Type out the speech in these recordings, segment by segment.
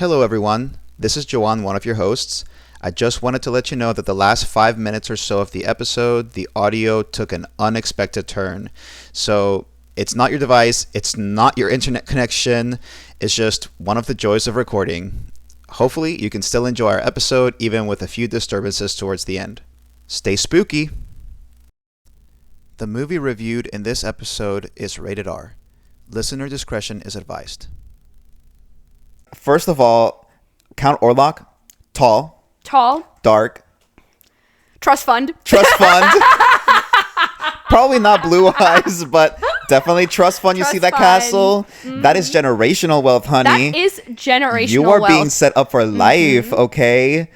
Hello everyone, this is Joanne, one of your hosts. I just wanted to let you know that the last 5 minutes or so of the episode, the audio took an unexpected turn. So it's not your device, it's not your internet connection, it's just one of the joys of recording. Hopefully you can still enjoy our episode even with a few disturbances towards the end. Stay spooky! The movie reviewed in this episode is rated R. Listener discretion is advised. First of all, Count Orlok, tall, dark, trust fund. Probably not blue eyes, but definitely trust fund. You see that fund. Castle? Mm-hmm. That is generational wealth, honey. That is generational You are wealth. being set up for life, okay?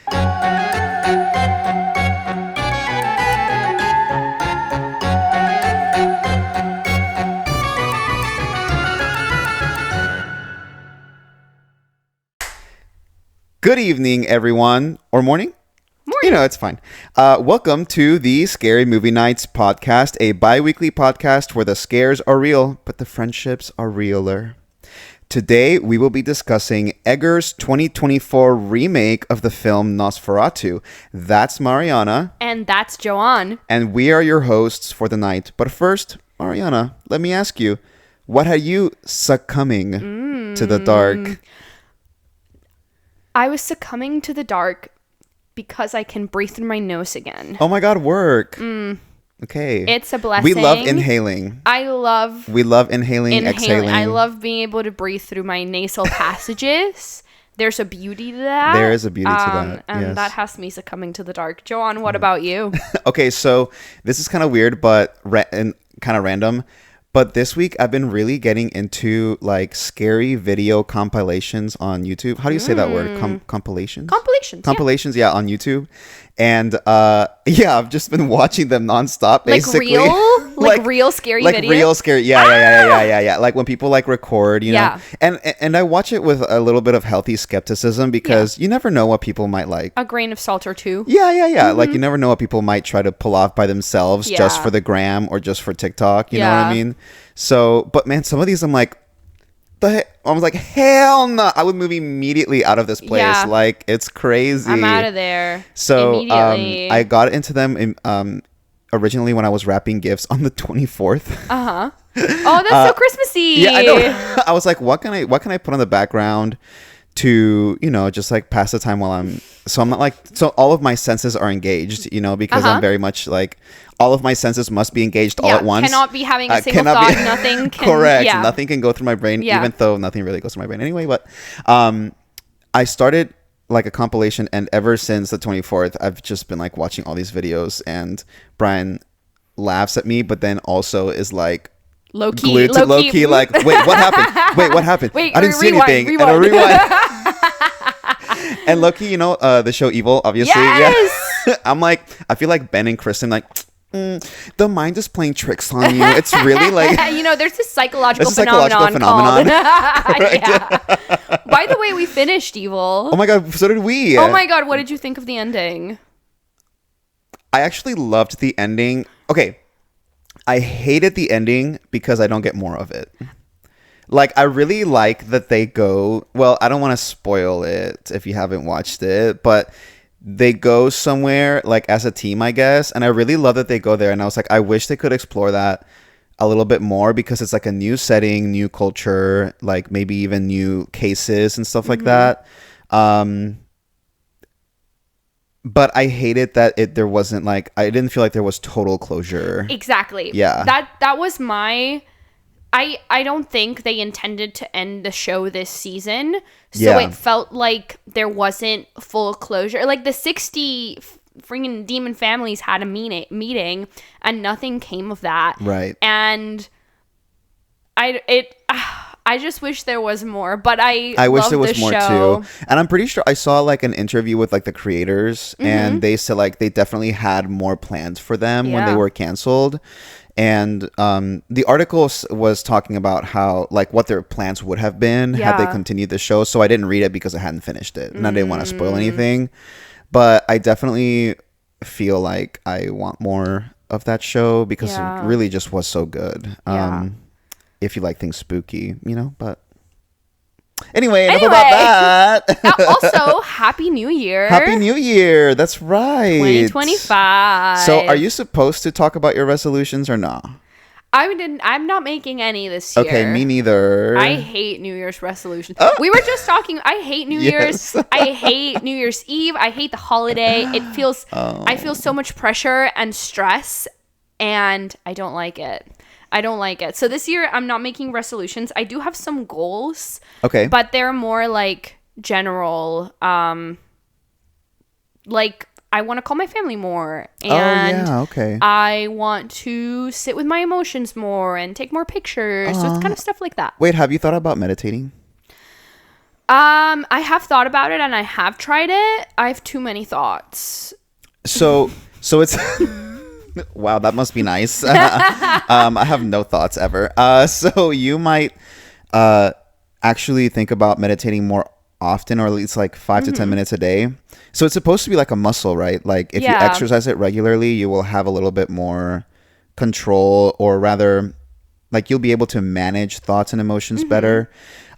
Good evening, everyone. Or morning? You know, it's fine. Welcome to the Scary Movie Nights podcast, a bi-weekly podcast where the scares are real, but the friendships are realer. Today, we will be discussing Eggers' 2024 remake of the film Nosferatu. That's Mariana. And that's Joanne. And we are your hosts for the night. But first, Mariana, let me ask you, what are you succumbing to the dark? I was succumbing to the dark because I can breathe through my nose again. Oh my God, work. Okay. It's a blessing. We love inhaling. We love inhaling, exhaling. I love being able to breathe through my nasal passages. There's a beauty to that. There is a beauty to that. And yes. that has me succumbing to the dark. Joanne, what about you? Okay, so this is kind of weird, but kind of random. But this week, I've been really getting into like scary video compilations on YouTube. How do you say that word? Compilations? Compilations, yeah, on YouTube. And yeah, I've just been watching them nonstop, basically. Like real scary videos? Like real scary, yeah. Like when people like record, you know. And I watch it with a little bit of healthy skepticism because you never know what people might like. A grain of salt or two. Yeah. Like you never know what people might try to pull off by themselves just for the gram or just for TikTok. You know what I mean? So, but man, some of these I'm like, I was like, hell no. I would move immediately out of this place. Yeah. Like, it's crazy. I'm out of there. So, immediately. I got into them originally when I was wrapping gifts on the 24th. Uh-huh. Oh, that's so Christmassy. Yeah, I know. I was like, what can I put on the background to, you know, just like pass the time while I'm not like, so all of my senses are engaged, you know, because I'm very much like, all of my senses must be engaged all at once. Cannot be having a single thought. Nothing can. Correct. Yeah. Nothing can go through my brain, even though nothing really goes through my brain anyway. But I started like a compilation, and ever since the 24th, I've just been like watching all these videos, and Brian laughs at me, but then also is like low key, like, wait, what happened? Wait, I didn't see anything. Rewind. And rewind. And low-key, you know, the show Evil, obviously. Yes! Yeah. I'm like, I feel like Ben and Kristen, like, the mind is playing tricks on you. It's really like, you know, there's this psychological phenomenon. Called yeah. By the way, we finished Evil. Oh my God, so did we. Oh my God, what did you think of the ending? I actually loved the ending. Okay, I hated the ending because I don't get more of it. Like, I really like that they go, well, I don't want to spoil it if you haven't watched it, but they go somewhere like as a team, I guess. And I really love that they go there. And I was like, I wish they could explore that a little bit more because it's like a new setting, new culture, like maybe even new cases and stuff like that. But I hated that there wasn't like, I didn't feel like there was total closure. Exactly. Yeah. That was my... I don't think they intended to end the show this season. So it felt like there wasn't full closure. Like the 60 freaking demon families had a meeting and nothing came of that. Right. And I just wish there was more, but I wish there was more show. too. And I'm pretty sure I saw like an interview with like the creators and they said like they definitely had more plans for them when they were canceled. And the article was talking about how like what their plans would have been had they continued the show. So I didn't read it because I hadn't finished it and I didn't want to spoil anything. But I definitely feel like I want more of that show because it really just was so good. If you like things spooky, you know, but Anyway, enough about that. Also, Happy New Year. Happy New Year. That's right. 2025. So are you supposed to talk about your resolutions or not? I'm not making any this year. Okay, me neither. I hate New Year's resolutions. We were just talking. I hate New Year's. I hate New Year's Eve. I hate the holiday. I feel so much pressure and stress, and I don't like it. So this year, I'm not making resolutions. I do have some goals. Okay. But they're more like general, like I want to call my family more, and okay. I want to sit with my emotions more and take more pictures. So it's kind of stuff like that. Wait, have you thought about meditating? I have thought about it and I have tried it. I have too many thoughts. So it's wow, that must be nice. I have no thoughts ever. So you might actually think about meditating more often, or at least like 5 to 10 minutes a day. So it's supposed to be like a muscle, right? Like if you exercise it regularly, you will have a little bit more control, or rather like you'll be able to manage thoughts and emotions better.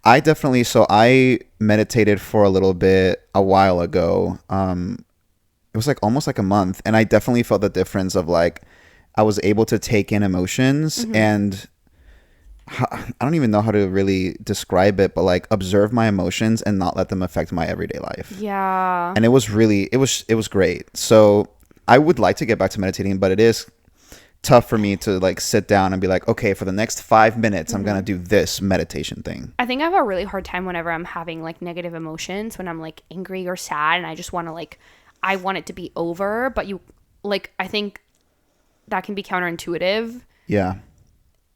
I meditated for a little bit a while ago. It was like almost like a month, and I definitely felt the difference of like I was able to take in emotions and I don't even know how to really describe it, but like observe my emotions and not let them affect my everyday life. Yeah. And it was great. So I would like to get back to meditating, but it is tough for me to like sit down and be like, okay, for the next 5 minutes, I'm going to do this meditation thing. I think I have a really hard time whenever I'm having like negative emotions, when I'm like angry or sad and I just want to like, I want it to be over, but I think that can be counterintuitive. Yeah.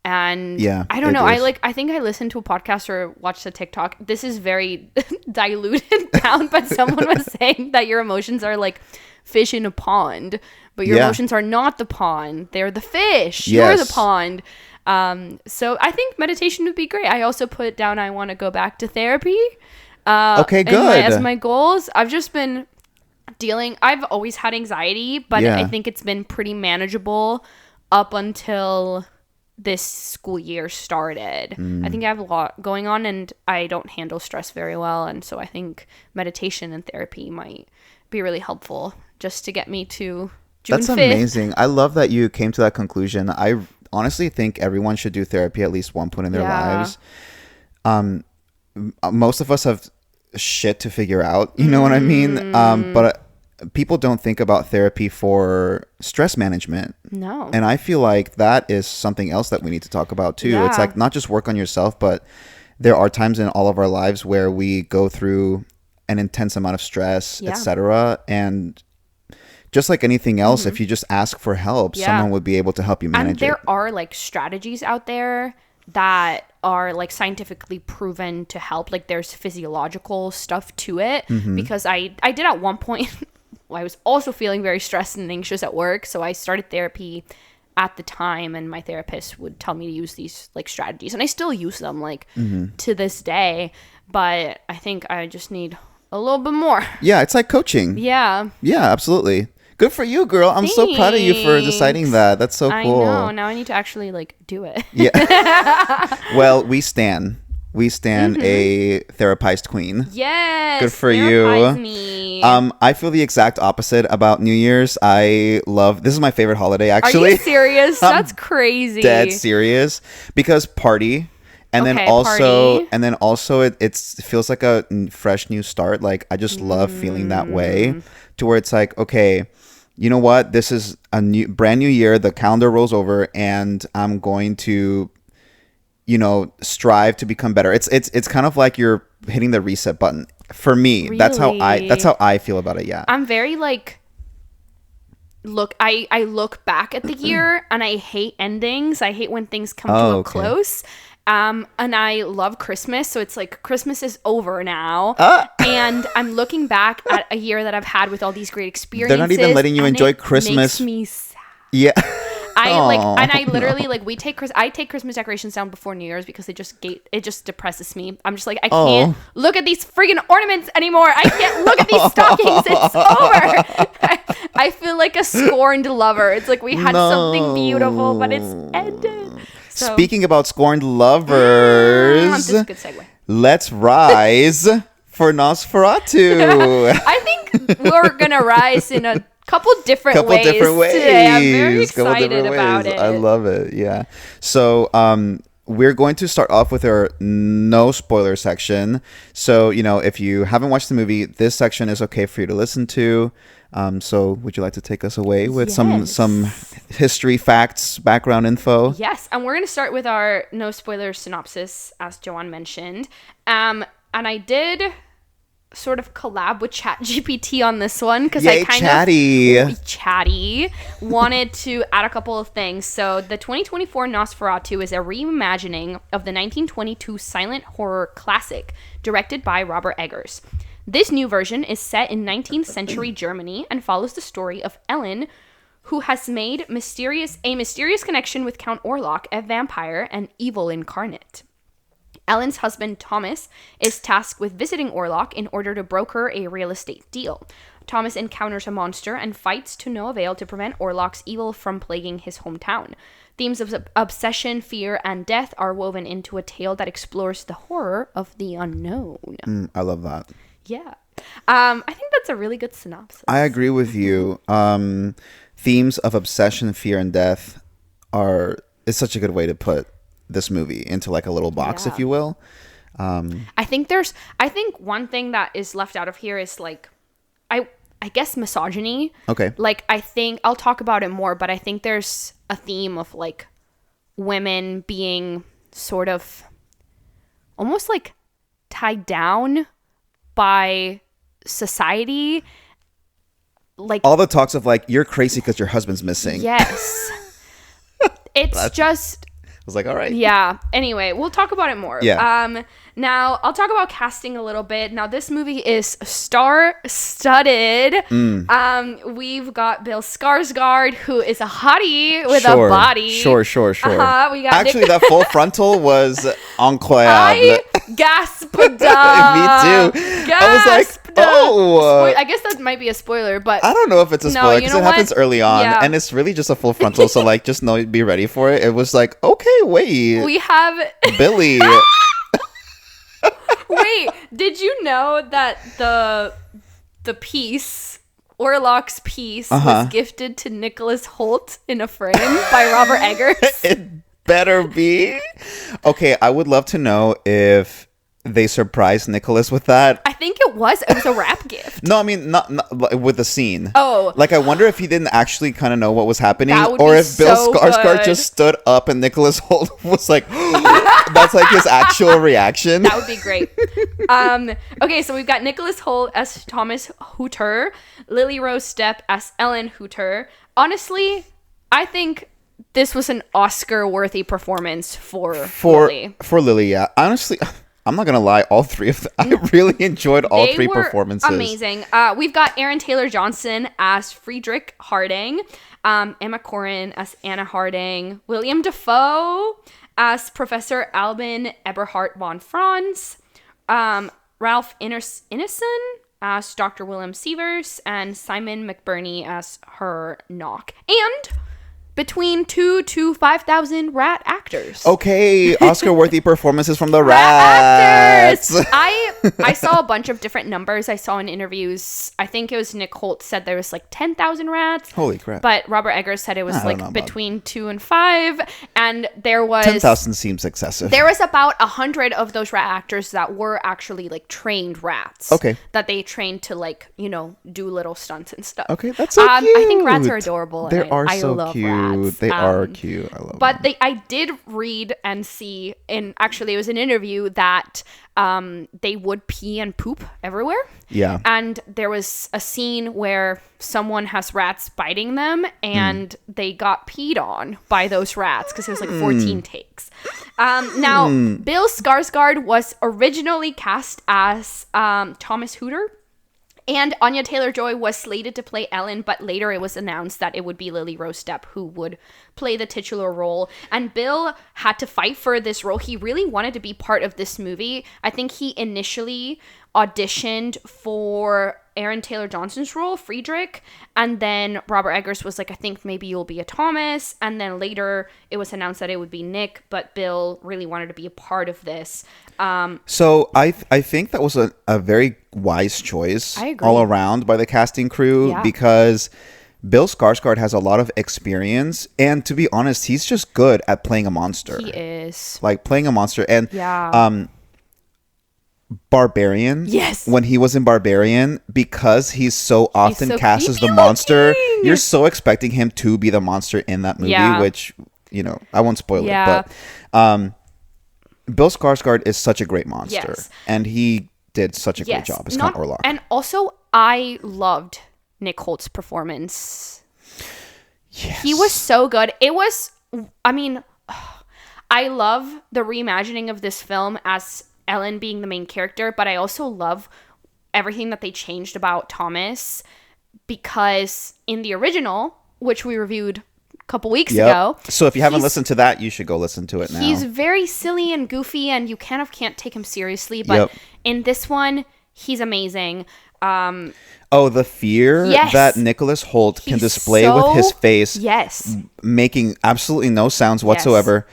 And I don't know. I think I listened to a podcast or watched a TikTok. This is very diluted down, but someone was saying that your emotions are like fish in a pond, but your emotions are not the pond. They're the fish. You're the pond. So I think meditation would be great. I also put down I want to go back to therapy. Okay, good. As my goals. I've just been I've always had anxiety, but I think it's been pretty manageable up until this school year started. I think I have a lot going on and I don't handle stress very well, and so I think meditation and therapy might be really helpful just to get me to June 5th. That's amazing. I love that you came to that conclusion. I honestly think everyone should do therapy at least one point in their lives. Most of us have shit to figure out, you know what I mean? But people don't think about therapy for stress management. No. And I feel like that is something else that we need to talk about too. It's like not just work on yourself, but there are times in all of our lives where we go through an intense amount of stress, etc. And just like anything else, if you just ask for help, someone would be able to help you manage it. And there are like strategies out there that are like scientifically proven to help. Like there's physiological stuff to it, because I did at one point I was also feeling very stressed and anxious at work, so I started therapy at the time, and my therapist would tell me to use these like strategies, and I still use them like to this day, but I think I just need a little bit more. Yeah, it's like coaching. Yeah, absolutely. Good for you, girl. I'm so proud of you for deciding that. That's so cool. I know. Now I need to actually like do it. Well, we stand a therapized queen. Yes. Good for you. Me. I feel the exact opposite about New Year's. This is my favorite holiday, actually. Are you serious? That's crazy. Dead serious. Because party. And then also it feels like a fresh new start. Like I just love feeling that way, to where it's like, okay, you know what? This is a brand new year. The calendar rolls over and I'm going to, strive to become better. It's kind of like you're hitting the reset button. For me, really? that's how I feel about it. Yeah. I'm very like, I look back at the year and I hate endings. I hate when things come to a close. And I love Christmas, so it's like Christmas is over now, and I'm looking back at a year that I've had with all these great experiences. They're not even letting you enjoy Christmas. Makes me sad. Yeah. I literally I take Christmas decorations down before New Year's because it just depresses me. I'm just like, I can't look at these friggin' ornaments anymore. I can't look at these stockings. It's over. I feel like a scorned lover. It's like we had something beautiful, but it's ended. So, speaking about scorned lovers, this is a good segue. let's rise for Nosferatu. I think we're gonna rise in a couple different ways today. I'm very excited about it. I love it. Yeah. So we're going to start off with our no spoiler section. So, if you haven't watched the movie, this section is okay for you to listen to. So would you like to take us away with some history, facts, background info? Yes. And we're going to start with our no spoiler synopsis, as Joanne mentioned. And I did sort of collab with ChatGPT on this one because I kind of chatty wanted to add a couple of things. So the 2024 Nosferatu is a reimagining of the 1922 silent horror classic directed by Robert Eggers. This new version is set in 19th century Germany and follows the story of Ellen, who has made a mysterious connection with Count Orlok, a vampire and evil incarnate. Ellen's husband, Thomas, is tasked with visiting Orlok in order to broker a real estate deal. Thomas encounters a monster and fights to no avail to prevent Orlok's evil from plaguing his hometown. Themes of obsession, fear, and death are woven into a tale that explores the horror of the unknown. I love that. Yeah. I think that's a really good synopsis. I agree with you. Themes of obsession, fear, and death is such a good way to put this movie into like a little box, if you will. I think one thing that is left out of here is like, I guess misogyny. Okay. Like, I think I'll talk about it more, but I think there's a theme of like women being sort of almost like tied down by society. Like all the talks of like, you're crazy because your husband's missing. Yes. It's just... I was like, all right. Yeah. Anyway, we'll talk about it more. Yeah. Now, I'll talk about casting a little bit. Now, this movie is star-studded. We've got Bill Skarsgård, who is a hottie with a body. Sure. We got Actually, that full frontal was incroyable. I gasped. Me too. I was like, oh. I guess that might be a spoiler, but... I don't know if it's a spoiler because it happens early on. Yeah. And it's really just a full frontal. So, like, just be ready for it. It was like, okay, wait. We have... Billy... Wait, did you know that the piece, Orlok's piece, was gifted to Nicholas Hoult in a frame by Robert Eggers? It better be. Okay, I would love to know if they surprised Nicholas with that. I think it was a rap gift. No, I mean not with the scene. Oh, like I wonder if he didn't actually kind of know what was happening, or if Bill Skarsgård just stood up and Nicholas Hoult was like, that's like his actual reaction. That would be great. Okay, so we've got Nicholas Hoult as Thomas Hooter, Lily Rose Depp as Ellen Hooter. Honestly, I think this was an Oscar-worthy performance for Lily. For Lily, yeah. Honestly, I'm not gonna lie, all three of them, I really enjoyed all three performances. Amazing. We've got Aaron Taylor-Johnson as Friedrich Harding, Emma Corrin as Anna Harding, William Dafoe as Professor Albin Eberhard von Franz, Ralph Ineson as Dr. Willem Sievers, and Simon McBurney as Her Knock. And between 2,000 to 5,000 rat actors. Okay, Oscar-worthy performances from the rats. I saw a bunch of different numbers. I saw in interviews. I think it was Nick Holt said there was like 10,000 rats. Holy crap! But Robert Eggers said it was like between 2 and 5, and there was 10,000 seems excessive. There was about 100 of those rat actors that were actually like trained rats. Okay, that they trained to like do little stunts and stuff. Okay, that's so cute. I think rats are adorable. They are so cute. Rats. They are cute. I love but them. I did read and see, and actually it was an interview that they would pee and poop everywhere. Yeah. And there was a scene where someone has rats biting them, and they got peed on by those rats because it was like 14 takes. Now, Bill Skarsgård was originally cast as Thomas Hooter. And Anya Taylor-Joy was slated to play Ellen, but later it was announced that it would be Lily Rose Depp who would play the titular role. And Bill had to fight for this role. He really wanted to be part of this movie. I think he initially auditioned for Aaron Taylor-Johnson's role, Friedrich, and then Robert Eggers was like, I think maybe you'll be a Thomas, and then later it was announced that it would be Nick, but Bill really wanted to be a part of this. So I think that was a very wise choice all around by the casting crew because Bill Skarsgård has a lot of experience, and to be honest, he's just good at playing a monster. He is. Like playing a monster. And Barbarian. Yes. When he was in Barbarian, because he's so often cast as the monster, you're so expecting him to be the monster in that movie, which, you know, I won't spoil it. But Bill Skarsgård is such a great monster. And he did such a great job as Count Orlok. And also, I loved Nick Holt's performance. Yes. He was so good. It was, I mean, I love the reimagining of this film as Ellen being the main character, but I also love everything that they changed about Thomas, because in the original, which we reviewed a couple weeks ago. So if you haven't listened to that, you should go listen to it now. He's very silly and goofy, and you kind of can't take him seriously, but in this one, he's amazing. The fear that Nicholas Hoult can display with his face, making absolutely no sounds whatsoever.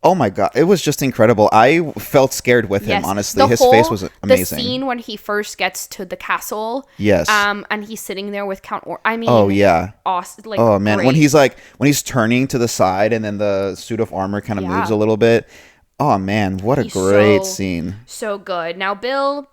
Oh my God, it was just incredible. I felt scared with him, honestly. His face was amazing. The scene when he first gets to the castle, and he's sitting there with Count awesome. Like, oh man, great. when he's turning to the side and then the suit of armor kind of moves a little bit. Oh man, what a great scene. So good. Now Bill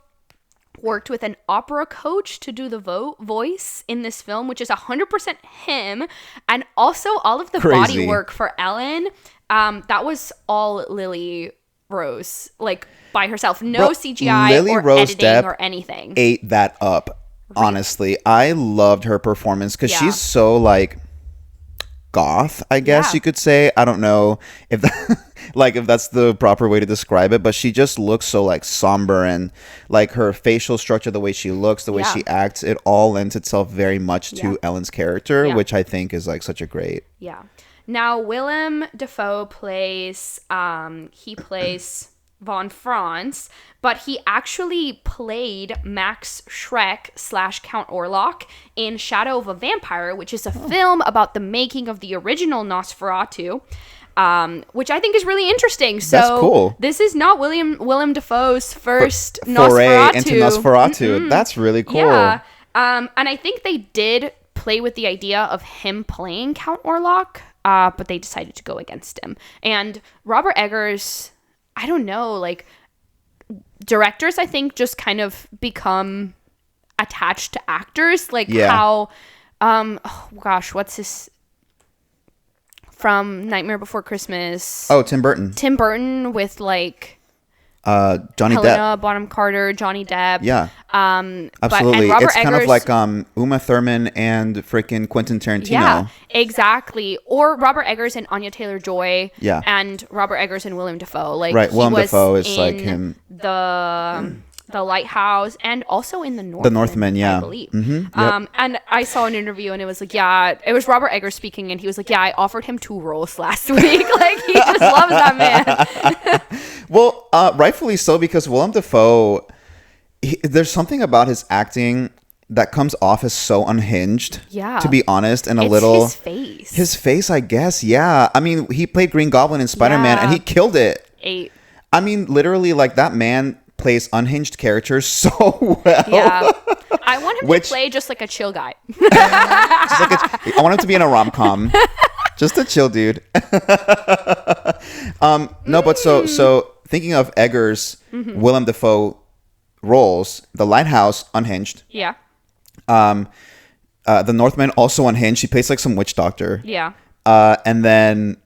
worked with an opera coach to do the voice in this film, which is 100% him, and also all of the body work for Ellen. That was all Lily Rose, like by herself. No CGI Lily or Rose editing Depp or anything. Ate that up, honestly. I loved her performance because she's so like goth, I guess you could say. I don't know if that, if that's the proper way to describe it, but she just looks so like somber, and like her facial structure, the way she looks, the way she acts, it all lends itself very much to Ellen's character, which I think is like such a great. Yeah. Now, Willem Dafoe plays, he plays Von Franz, but he actually played Max Schreck / Count Orlok in Shadow of a Vampire, which is a film about the making of the original Nosferatu, which I think is really interesting. So that's cool. This is not Willem Dafoe's first foray Nosferatu. into Nosferatu. Mm-mm. That's really cool. Yeah. And I think they did play with the idea of him playing Count Orlok. But they decided to go against him. And Robert Eggers, I don't know, like, directors, I think, just kind of become attached to actors. Like how, what's his, from Nightmare Before Christmas? Oh, Tim Burton. Tim Burton with, like, Johnny Helena Depp. Bonham Carter, Johnny Depp. Yeah. And Absolutely. Robert it's kind of like Uma Thurman and freaking Quentin Tarantino. Yeah, exactly. Or Robert Eggers and Anya Taylor-Joy. Yeah. And Robert Eggers and Willem Dafoe. Like, right, Willem Dafoe is like him. The Lighthouse, and also in The Northman. The Northman, yeah. I believe. Mm-hmm, yep. And I saw an interview, and it was like, it was Robert Eggers speaking, and he was like, I offered him 2 roles last week. Like, he just loves that man. Well, rightfully so, because Willem Dafoe, there's something about his acting that comes off as so unhinged, to be honest, and his face. His face, I guess, yeah. I mean, he played Green Goblin in Spider-Man, and he killed it. I mean, literally, like, that man plays unhinged characters so well. Yeah. I want him to play just like a chill guy. I want him to be in a rom-com. Just a chill dude. No, but so thinking of Eggers, Willem Dafoe roles, The Lighthouse, unhinged. Yeah. The Northman, also unhinged. He plays like some witch doctor. Yeah. And then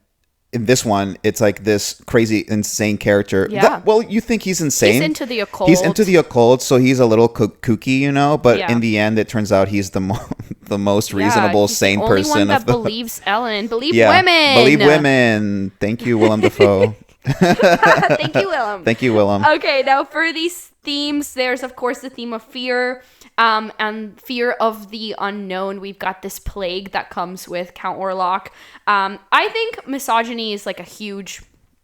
in this one, it's like this crazy, insane character. Yeah. You think he's insane. He's into the occult. He's into the occult, so he's a little kooky, you know. But in the end, it turns out he's the most reasonable, sane person. The only one that believes Ellen. Believe women. Believe women. Thank you, Willem Dafoe. Thank you, Willem. Thank you, Willem. Okay, now for these themes, there's of course the theme of fear. And fear of the unknown. We've got this plague that comes with Count Orlok. I think misogyny is like a huge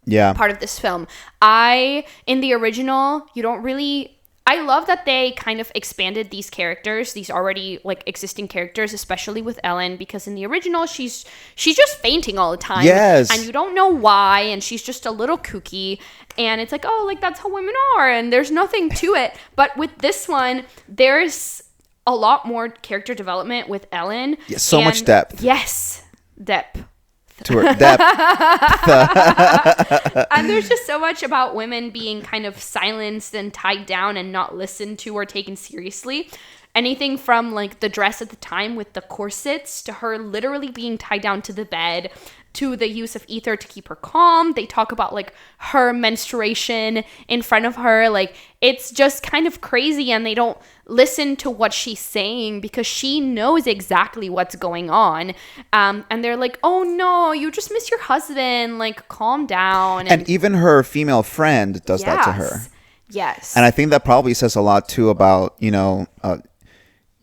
part of this film. In the original, you don't really I love that they kind of expanded these characters, these already like existing characters, especially with Ellen, because in the original she's just fainting all the time. Yes. And you don't know why, and she's just a little kooky, and it's like, oh, like that's how women are, and there's nothing to it. But with this one, there's a lot more character development with Ellen. Yeah, so much depth. Yes, depth. To her depth. And there's just so much about women being kind of silenced and tied down and not listened to or taken seriously. Anything from like the dress at the time with the corsets to her literally being tied down to the bed, to the use of ether to keep her calm. They talk about like her menstruation in front of her. Like, it's just kind of crazy, and they don't listen to what she's saying because she knows exactly what's going on. And they're like, oh no, you just miss your husband. Like, calm down. And even her female friend does that to her. Yes. And I think that probably says a lot too about,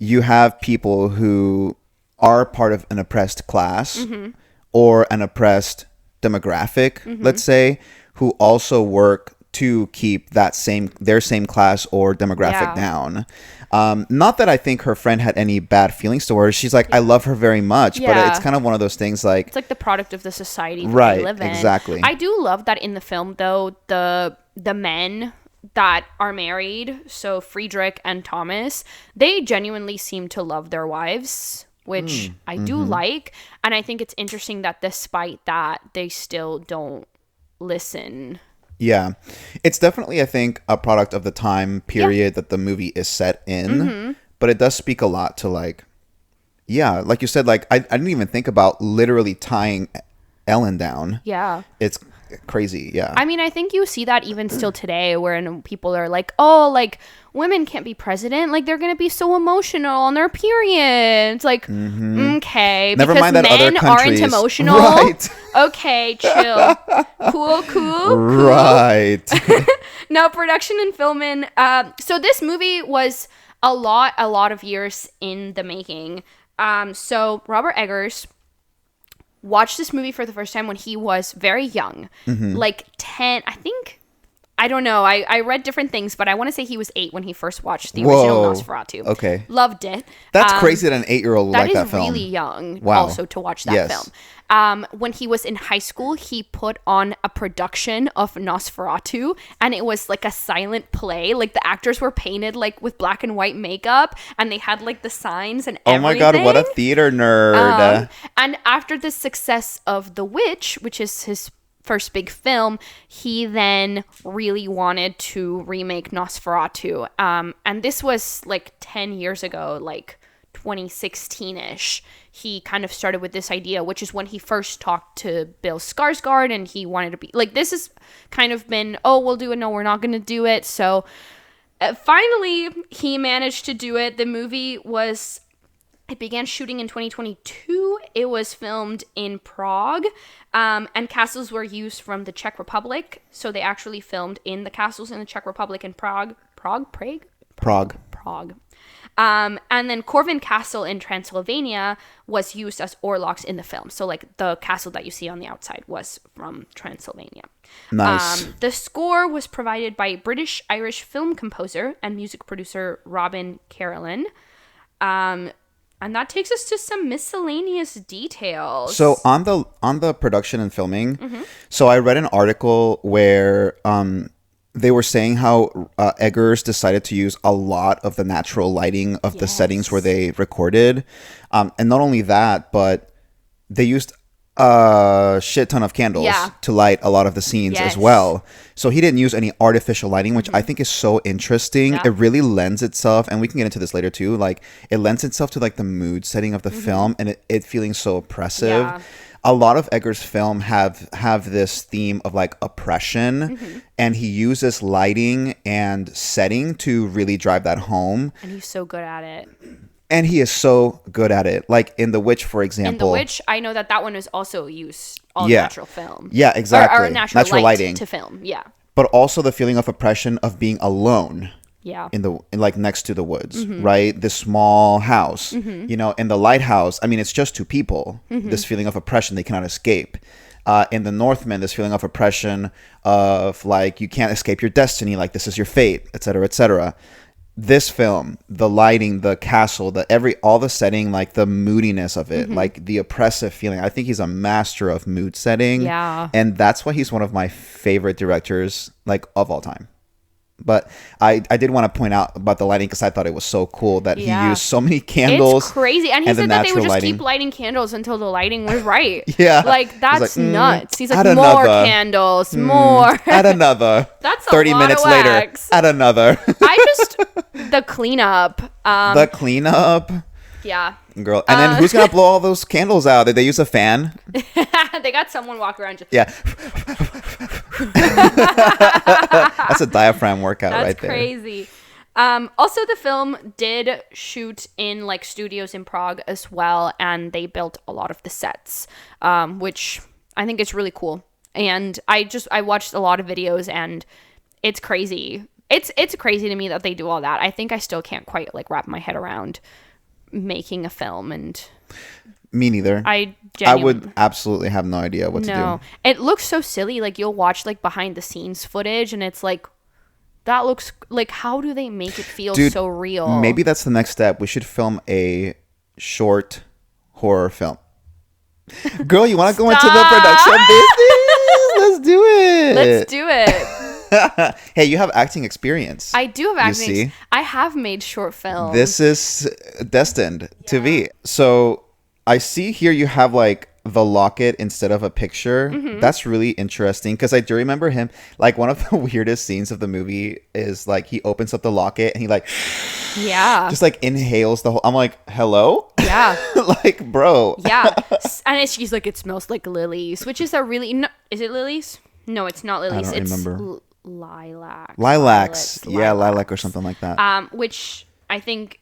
you have people who are part of an oppressed class or an oppressed demographic, let's say, who also work to keep their same class or demographic down. Not that I think her friend had any bad feelings toward her. She's like, I love her very much, but it's kind of one of those things like... It's like the product of the society that right, we live in. Exactly. I do love that in the film, though, the men that are married, so Friedrich and Thomas, they genuinely seem to love their wives, which I do like. And I think it's interesting that despite that, they still don't listen. Yeah. It's definitely, I think, a product of the time period that the movie is set in. But it does speak a lot to like you said, like, I didn't even think about literally tying Ellen down. Yeah. It's crazy. Yeah. I mean, I think you see that even still today, where people are like, oh, like, women can't be president, like they're gonna be so emotional on their periods. Like, okay, never because mind that men other countries aren't emotional. Right. Okay, chill. Cool. Right. No, production and filming. So this movie was a lot of years in the making. So Robert Eggers watched this movie for the first time when he was very young, like 10, I think. I don't know. I read different things, but I want to say he was 8 when he first watched the original Nosferatu. Okay. Loved it. That's crazy that an 8-year-old would like that film. That is really young Wow. also to watch that film. When he was in high school, he put on a production of Nosferatu, and it was like a silent play. Like, the actors were painted like with black and white makeup, and they had like the signs and everything. Oh my god, what a theater nerd. And after the success of The Witch, which is his first big film, he then really wanted to remake Nosferatu. And this was like 10 years ago, like 2016-ish. He kind of started with this idea, which is when he first talked to Bill Skarsgård, and he wanted to be like, this has kind of been, oh, we'll do it, no, we're not going to do it. So finally he managed to do it. The movie it began shooting in 2022. It was filmed in Prague, and castles were used from the Czech Republic. So they actually filmed in the castles in the Czech Republic in Prague. Prague. And then Corvin Castle in Transylvania was used as Orloks in the film. So like the castle that you see on the outside was from Transylvania. Nice. The score was provided by British-Irish film composer and music producer Robin Carolyn. And that takes us to some miscellaneous details. So on the production and filming, so I read an article where they were saying how Eggers decided to use a lot of the natural lighting of the settings where they recorded. And not only that, but they used a shit ton of candles to light a lot of the scenes as well. So he didn't use any artificial lighting, which I think is so interesting. It really lends itself, and we can get into this later too, like it lends itself to like the mood setting of the film, and it feeling so oppressive. A lot of Eggers' film have this theme of like oppression, and he uses lighting and setting to really drive that home. And he's so good at it. And he is so good at it. Like in The Witch, for example. In The Witch, I know that one was also used all natural film. Yeah, exactly. Or natural lighting to film. Yeah. But also the feeling of oppression of being alone. Yeah. In like next to the woods, right? This small house, in the lighthouse. I mean, it's just two people. This feeling of oppression they cannot escape. in the Northman, this feeling of oppression, of like you can't escape your destiny, like this is your fate, etc., etc. This film, the lighting, the castle, all the setting, like the moodiness of it, like the oppressive feeling. I think he's a master of mood setting. Yeah. And that's why he's one of my favorite directors, like, of all time. But I did want to point out about the lighting because I thought it was so cool that he used so many candles. It's crazy. And he said that they would just keep lighting candles until the lighting was right. Yeah. Like, that's nuts. He's like, add more another. Candles, more. Add another. That's a 30 lot minutes of later. wax. Add another. The cleanup. The cleanup. Yeah. Girl. And then who's going to blow all those candles out? Did they use a fan? They got someone walk around. Yeah. That's a diaphragm workout right there. That's crazy. Also, the film did shoot in like studios in Prague as well, and they built a lot of the sets, which I think is really cool. And I watched a lot of videos, and it's crazy. It's crazy to me that they do all that. I think I still can't quite like wrap my head around making a film, and me neither. I would absolutely have no idea what to do. It looks so silly. Like you'll watch like behind the scenes footage, and it's like, that looks like, how do they make it feel so real? Maybe that's the next step. We should film a short horror film. Girl, you want to go into the production business? Let's do it. Let's do it. Hey, you have acting experience. I do have acting. I have made short films. This is destined to be. So I see here you have like the locket instead of a picture. That's really interesting because I do remember him, like one of the weirdest scenes of the movie is like he opens up the locket and he like just like inhales the whole. I'm like, hello? Yeah. Like, bro. Yeah. And she's like, it smells like lilies, which is a really is it lilies? No, it's not lilies. I don't it's remember. Lilacs. Yeah, lilac or something like that. Which I think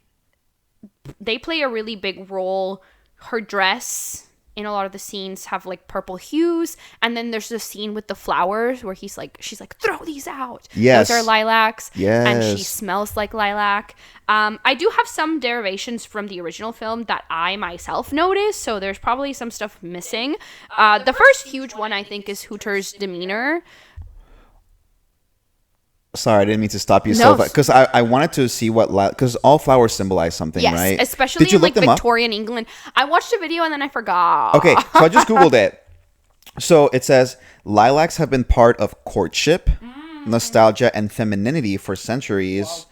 they play a really big role. Her dress in a lot of the scenes have like purple hues, and then there's the scene with the flowers where she's like, throw these out. Yes, those are lilacs. Yes, and she smells like lilac. I do have some derivations from the original film that I myself noticed, so there's probably some stuff missing. The first huge one I think is Hooter's demeanor. Sorry, I didn't mean to stop you. So because I wanted to see what, because all flowers symbolize something, right? Yes, especially in like Victorian England. I watched a video and then I forgot. Okay, so I just Googled it. So it says lilacs have been part of courtship, nostalgia, and femininity for centuries.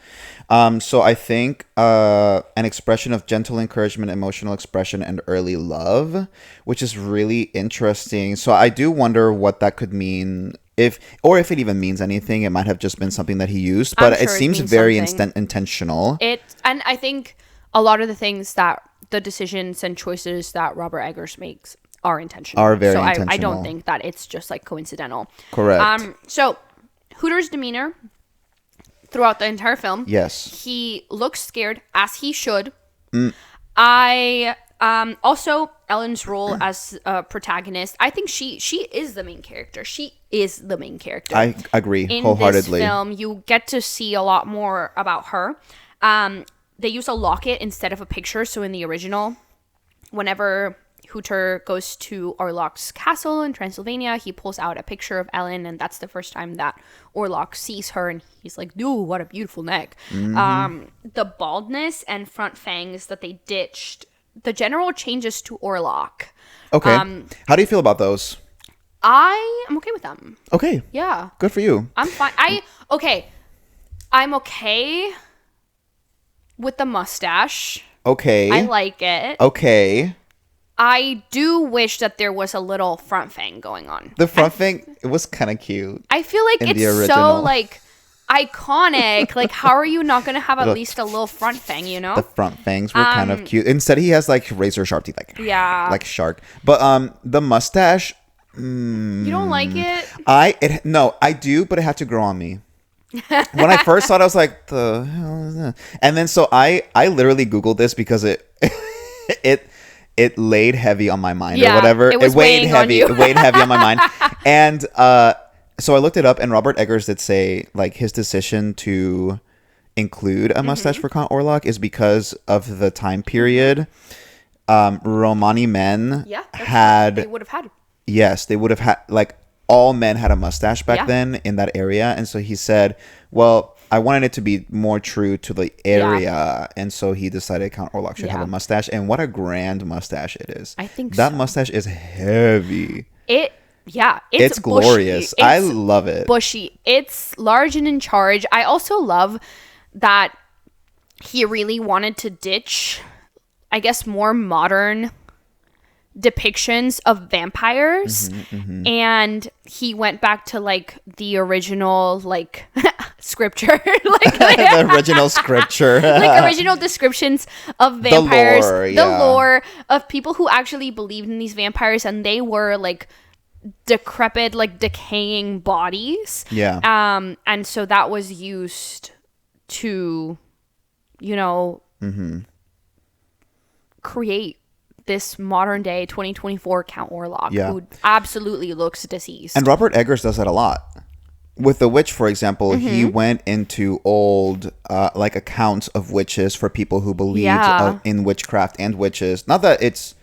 So I think an expression of gentle encouragement, emotional expression, and early love, which is really interesting. So I do wonder what that could mean. If it even means anything. It might have just been something that he used, but it seems very intentional. And I think a lot of the things that the decisions and choices that Robert Eggers makes are intentional. Are very intentional. I don't think that it's just like coincidental. Correct. So Hooter's demeanor throughout the entire film. Yes. He looks scared, as he should. Also Ellen's role as a protagonist, I think she is the main character. I agree wholeheartedly. In this film, you get to see a lot more about her. They use a locket instead of a picture. So in the original, whenever Hooter goes to Orlok's castle in Transylvania, he pulls out a picture of Ellen, and that's the first time that Orlok sees her, and he's like, dude, what a beautiful neck. The baldness and front fangs that they ditched, the general changes to Orlok. Okay. How do you feel about those? I'm okay with them. Okay. Yeah. Good for you. I'm fine. I'm okay with the mustache. Okay. I like it. Okay. I do wish that there was a little front fang going on. The front fang, it was kind of cute. I feel like it's so like iconic. Like, how are you not going to have at least a little front fang, you know? The front fangs were kind of cute. Instead, he has like razor sharp teeth, like shark. But the mustache. You don't like it? No, I do, but it had to grow on me. When I first saw it, I was like, the hell is that? And then so I literally Googled this because it laid heavy on my mind or whatever. It weighed heavy. It weighed heavy on my mind. And so I looked it up, and Robert Eggers did say like his decision to include a mustache for Count Orlok is because of the time period. Romani men they would have had. Yes, they would have had, like, all men had a mustache back Yeah. then in that area. And so he said, well, I wanted it to be more true to the area. Yeah. And so he decided Count Orlok should have Yeah. a mustache. And what a grand mustache it is. I think that so. mustache is heavy. It's glorious. Bushy. I love it. Bushy. It's large and in charge. I also love that he really wanted to ditch, I guess, more modern depictions of vampires, and he went back to like the original like scripture, like The original scripture. like original descriptions of vampires, The lore, lore of people who actually believed in these vampires, and they were like decrepit, like decaying bodies. Yeah. And so that was used to, create this modern day 2024 Count Orlok, who absolutely looks deceased. And Robert Eggers does that a lot. With The Witch, for example, he went into old like accounts of witches for people who believed in witchcraft and witches. Not that it's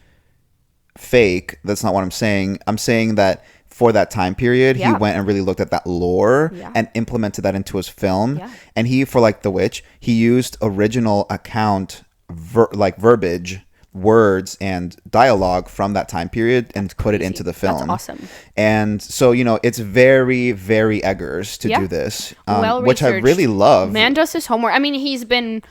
fake. That's not what I'm saying. I'm saying that for that time period, he went and really looked at that lore and implemented that into his film. Yeah. And he, for like The Witch, he used original account verbiage, words and dialogue from that time period and put it into the film. That's awesome. And so, it's very, very Eggers to do this, which I really love. Man does his homework. I mean, he's been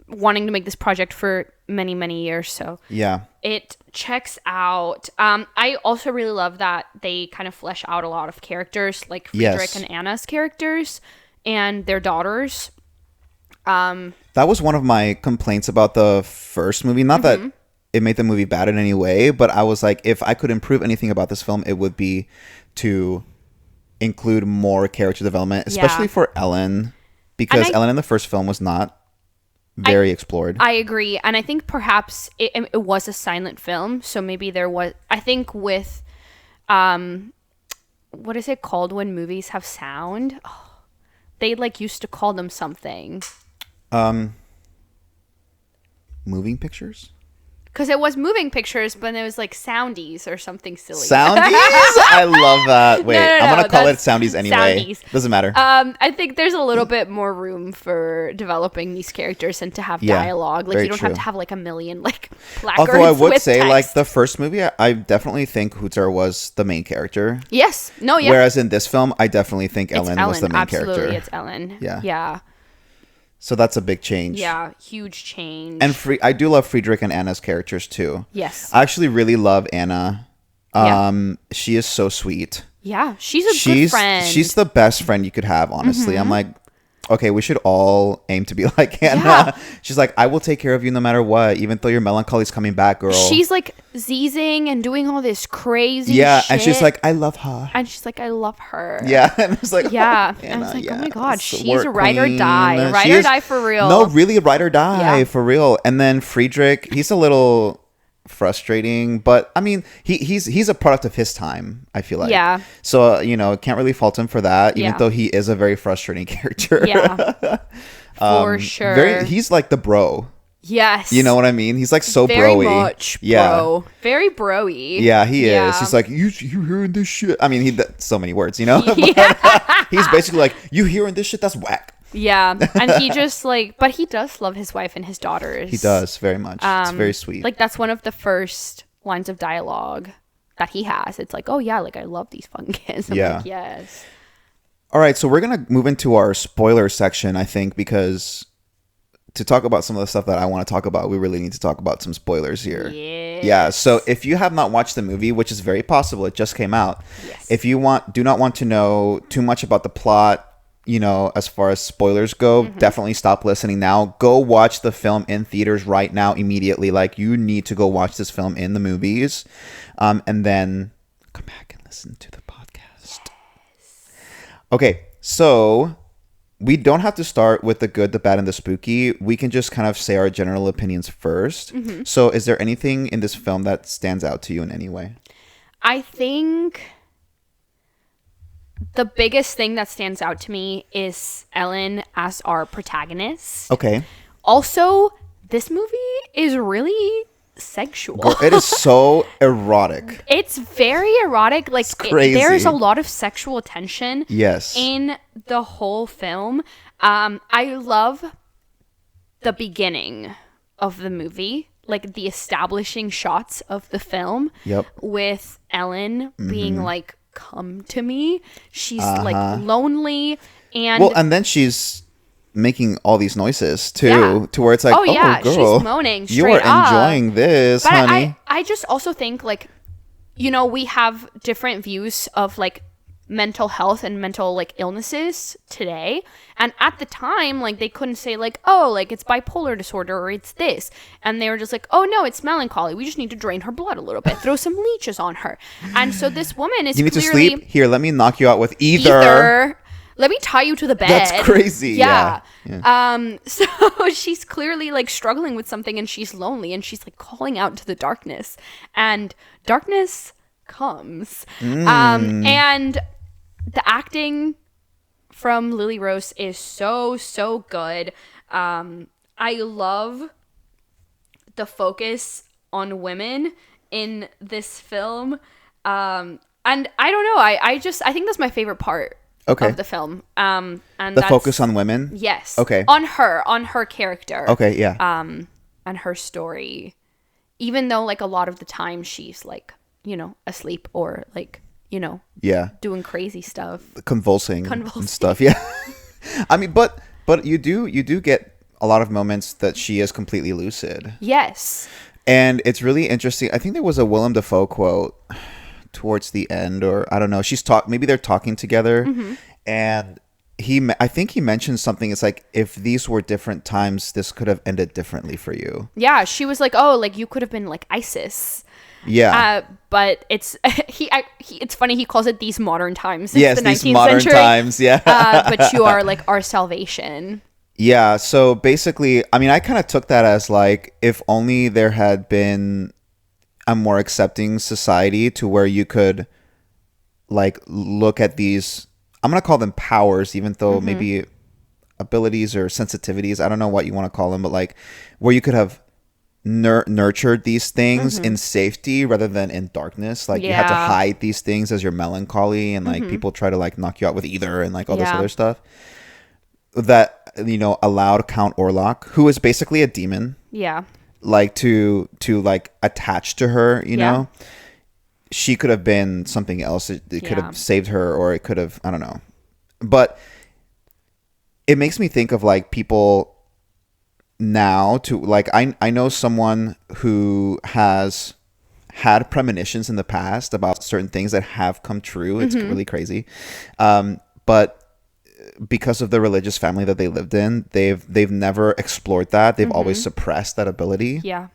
wanting to make this project for many, many years. So yeah, it checks out. I also really love that they kind of flesh out a lot of characters, like Friedrich and Anna's characters and their daughters. That was one of my complaints about the first movie. Not that it made the movie bad in any way, but I was like, if I could improve anything about this film, it would be to include more character development, especially for Ellen, because Ellen in the first film was not very explored. I agree. And I think perhaps it was a silent film. So maybe there was, I think with, what is it called when movies have sound? Oh, they like used to call them something. Moving pictures? Because it was moving pictures, but it was like soundies or something silly. Soundies? I love that. Wait, No, I'm going to call it soundies anyway. Soundies. Doesn't matter. I think there's a little bit more room for developing these characters and to have dialogue. Like you don't have to have like a million like placards. Although I would with say text. like the first movie, I definitely think Hooter was the main character. Yes. No, yeah. Whereas in this film, I definitely think Ellen was the main character. Absolutely, it's Ellen. Yeah. Yeah. So that's a big change. Yeah, huge change. And I do love Friedrich and Anna's characters too. Yes. I actually really love Anna. She is so sweet. Yeah, she's a good friend. She's the best friend you could have, honestly. I'm like, okay, we should all aim to be like Anna. Yeah. She's like, I will take care of you no matter what, even though your melancholy's coming back, girl. She's like zeezing and doing all this crazy shit. And she's like, I love her. And she's like, I love her. Yeah, and it's like, yeah. Oh, Anna, and it's like, oh my God, she's work ride or queen. die. Ride or die for real. No, really, ride or die for real. And then Friedrich, he's a little frustrating, but I mean, he's a product of his time, I feel like. Yeah. So, can't really fault him for that, even though he is a very frustrating character. Yeah. For sure. He's like the bro. Yes. You know what I mean? He's like so very bro-y. Much bro. Very bro-y. Yeah, he is. He's like, you hearing this shit? I mean, so many words, Yeah. He's basically like, you hearing this shit? That's whack. Yeah. And he just but he does love his wife and his daughters. He does very much. It's very sweet. Like that's one of the first lines of dialogue that he has. It's like, oh yeah, like I love these fun kids. I'm like, yes. All right, so we're going to move into our spoiler section, I think, because to talk about some of the stuff that I want to talk about, we really need to talk about some spoilers here. Yes. Yeah, so if you have not watched the movie, which is very possible, it just came out. Yes. If you do not want to know too much about the plot, as far as spoilers go, definitely stop listening now. Go watch the film in theaters right now, immediately. Like, you need to go watch this film in the movies. And then come back and listen to the podcast. Yes. Okay, so we don't have to start with the good, the bad, and the spooky. We can just kind of say our general opinions first. So is there anything in this film that stands out to you in any way? I think the biggest thing that stands out to me is Ellen as our protagonist. Okay. Also, this movie is really sexual. Girl, it is so erotic. It's very erotic. Like, it's crazy. There's a lot of sexual tension. Yes. In the whole film. I love the beginning of the movie, like the establishing shots of the film. Yep. With Ellen being like, "Come to me." She's like lonely, and then she's making all these noises too, to where it's like, oh yeah, girl, she's moaning straight you are up. enjoying this, but honey. I just also think, like, you know, we have different views of like mental health and mental like illnesses today, and at the time, like, they couldn't say like, oh, like it's bipolar disorder or it's this, and they were just like, oh no, it's melancholy, we just need to drain her blood a little bit, throw some leeches on her. And so this woman is, you need clearly, to sleep here, let me knock you out with either. Let me tie you to the bed. That's crazy. Yeah. So she's clearly like struggling with something, and she's lonely, and she's like calling out to the darkness, and darkness comes. And the acting from Lily Rose is so good. I love the focus on women in this film. And I don't know, I think that's my favorite part of the film. And the focus on women? Yes. Okay. On her character. Okay, yeah. And her story. Even though, like, a lot of the time she's like, you know, asleep or like, you know, doing crazy stuff, convulsing and stuff. Yeah. I mean, but you do get a lot of moments that she is completely lucid. Yes. And it's really interesting. I think there was a Willem Dafoe quote towards the end, or I don't know, maybe they're talking together, and I think he mentioned something. It's like, if these were different times, this could have ended differently for you. Yeah, she was like, oh, like you could have been like ISIS. Yeah. But it's it's funny, he calls it these modern times. It's yes, the 19th these modern century. Times. Yeah. But you are like our salvation. Yeah. So basically, I mean, I kind of took that as like, if only there had been a more accepting society to where you could like look at these, I'm going to call them powers, even though maybe abilities or sensitivities, I don't know what you want to call them, but like where you could have nurtured these things in safety rather than in darkness. Like you had to hide these things as your melancholy, and like people try to like knock you out with either and like all this other stuff. That, you know, allowed Count Orlok, who is basically a demon. Yeah. Like to like attach to her, you know. She could have been something else. It could have saved her, or it could have, I don't know. But it makes me think of like people now, to like, I know someone who has had premonitions in the past about certain things that have come true. It's really crazy. But because of the religious family that they lived in, they've never explored that. They've always suppressed that ability. Yeah.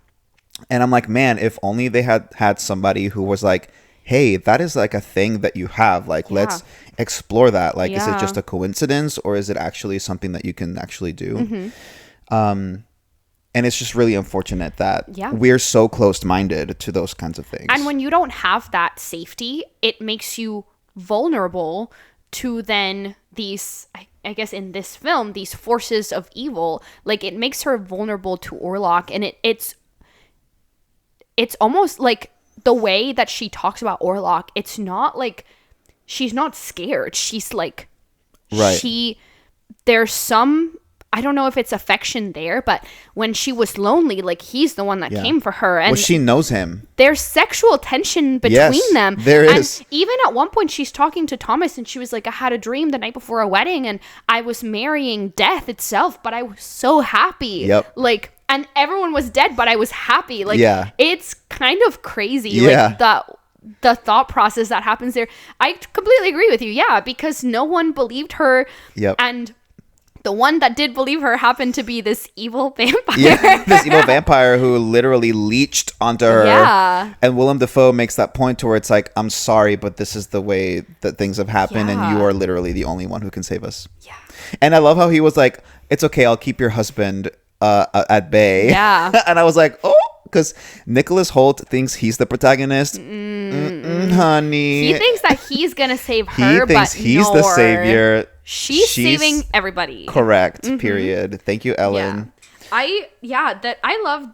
And I'm like, man, if only they had somebody who was like, hey, that is like a thing that you have. Like, let's explore that. Like, is it just a coincidence, or is it actually something that you can actually do? And it's just really unfortunate that we're so closed-minded to those kinds of things. And when you don't have that safety, it makes you vulnerable to then these, I guess in this film, these forces of evil. Like, it makes her vulnerable to Orlok, and it's almost like the way that she talks about Orlok, it's not like she's not scared. She's like, there's some, I don't know if it's affection there, but when she was lonely, like, he's the one that came for her. And she knows him. There's sexual tension between them. There is. And even at one point, she's talking to Thomas, and she was like, I had a dream the night before a wedding, and I was marrying death itself, but I was so happy. Yep. Like, and everyone was dead, but I was happy. Like, it's kind of crazy. Yeah. Like, the thought process that happens there. I completely agree with you. Yeah, because no one believed her. Yep. And the one that did believe her happened to be this evil vampire. Yeah, this evil vampire who literally leached onto her. Yeah. And Willem Dafoe makes that point to where it's like, I'm sorry, but this is the way that things have happened, and you are literally the only one who can save us. Yeah. And I love how he was like, it's okay, I'll keep your husband at bay. Yeah. And I was like, oh, because Nicholas Hoult thinks he's the protagonist. Honey. He thinks that he's going to save her, he thinks he's the savior. She's saving everybody. Correct. Period. Thank you, Ellen. I love